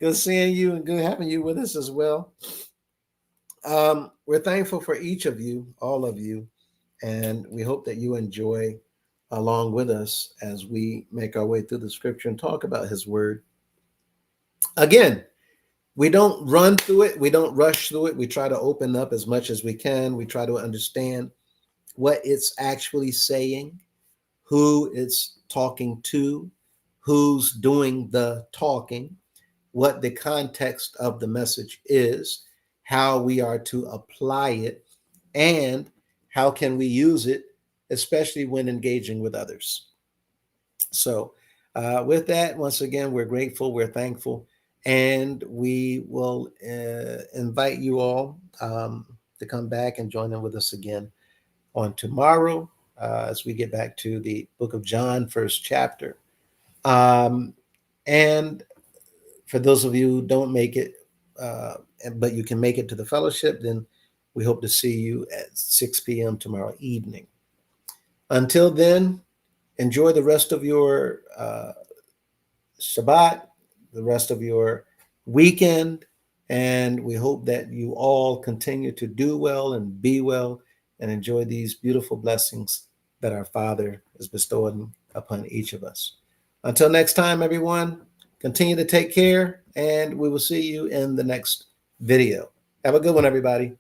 Good seeing you and good having you with us as well. We're thankful for each of you, all of you, and we hope that you enjoy along with us as we make our way through the scripture and talk about his word. Again, we don't run through it. We don't rush through it. We try to open up as much as we can. We try to understand what it's actually saying, who it's talking to, who's doing the talking, what the context of the message is, how we are to apply it, and how can we use it, especially when engaging with others. So with that, once again, we're grateful, we're thankful, and we will invite you all to come back and join in with us again on tomorrow as we get back to the book of John, first chapter. And for those of you who don't make it, but you can make it to the fellowship, then we hope to see you at 6 p.m. tomorrow evening. Until then, enjoy the rest of your Shabbat, the rest of your weekend, and we hope that you all continue to do well and be well and enjoy these beautiful blessings that our Father is bestowing upon each of us. Until next time, everyone, Continue to take care, and we will see you in the next video. Have a good one, everybody.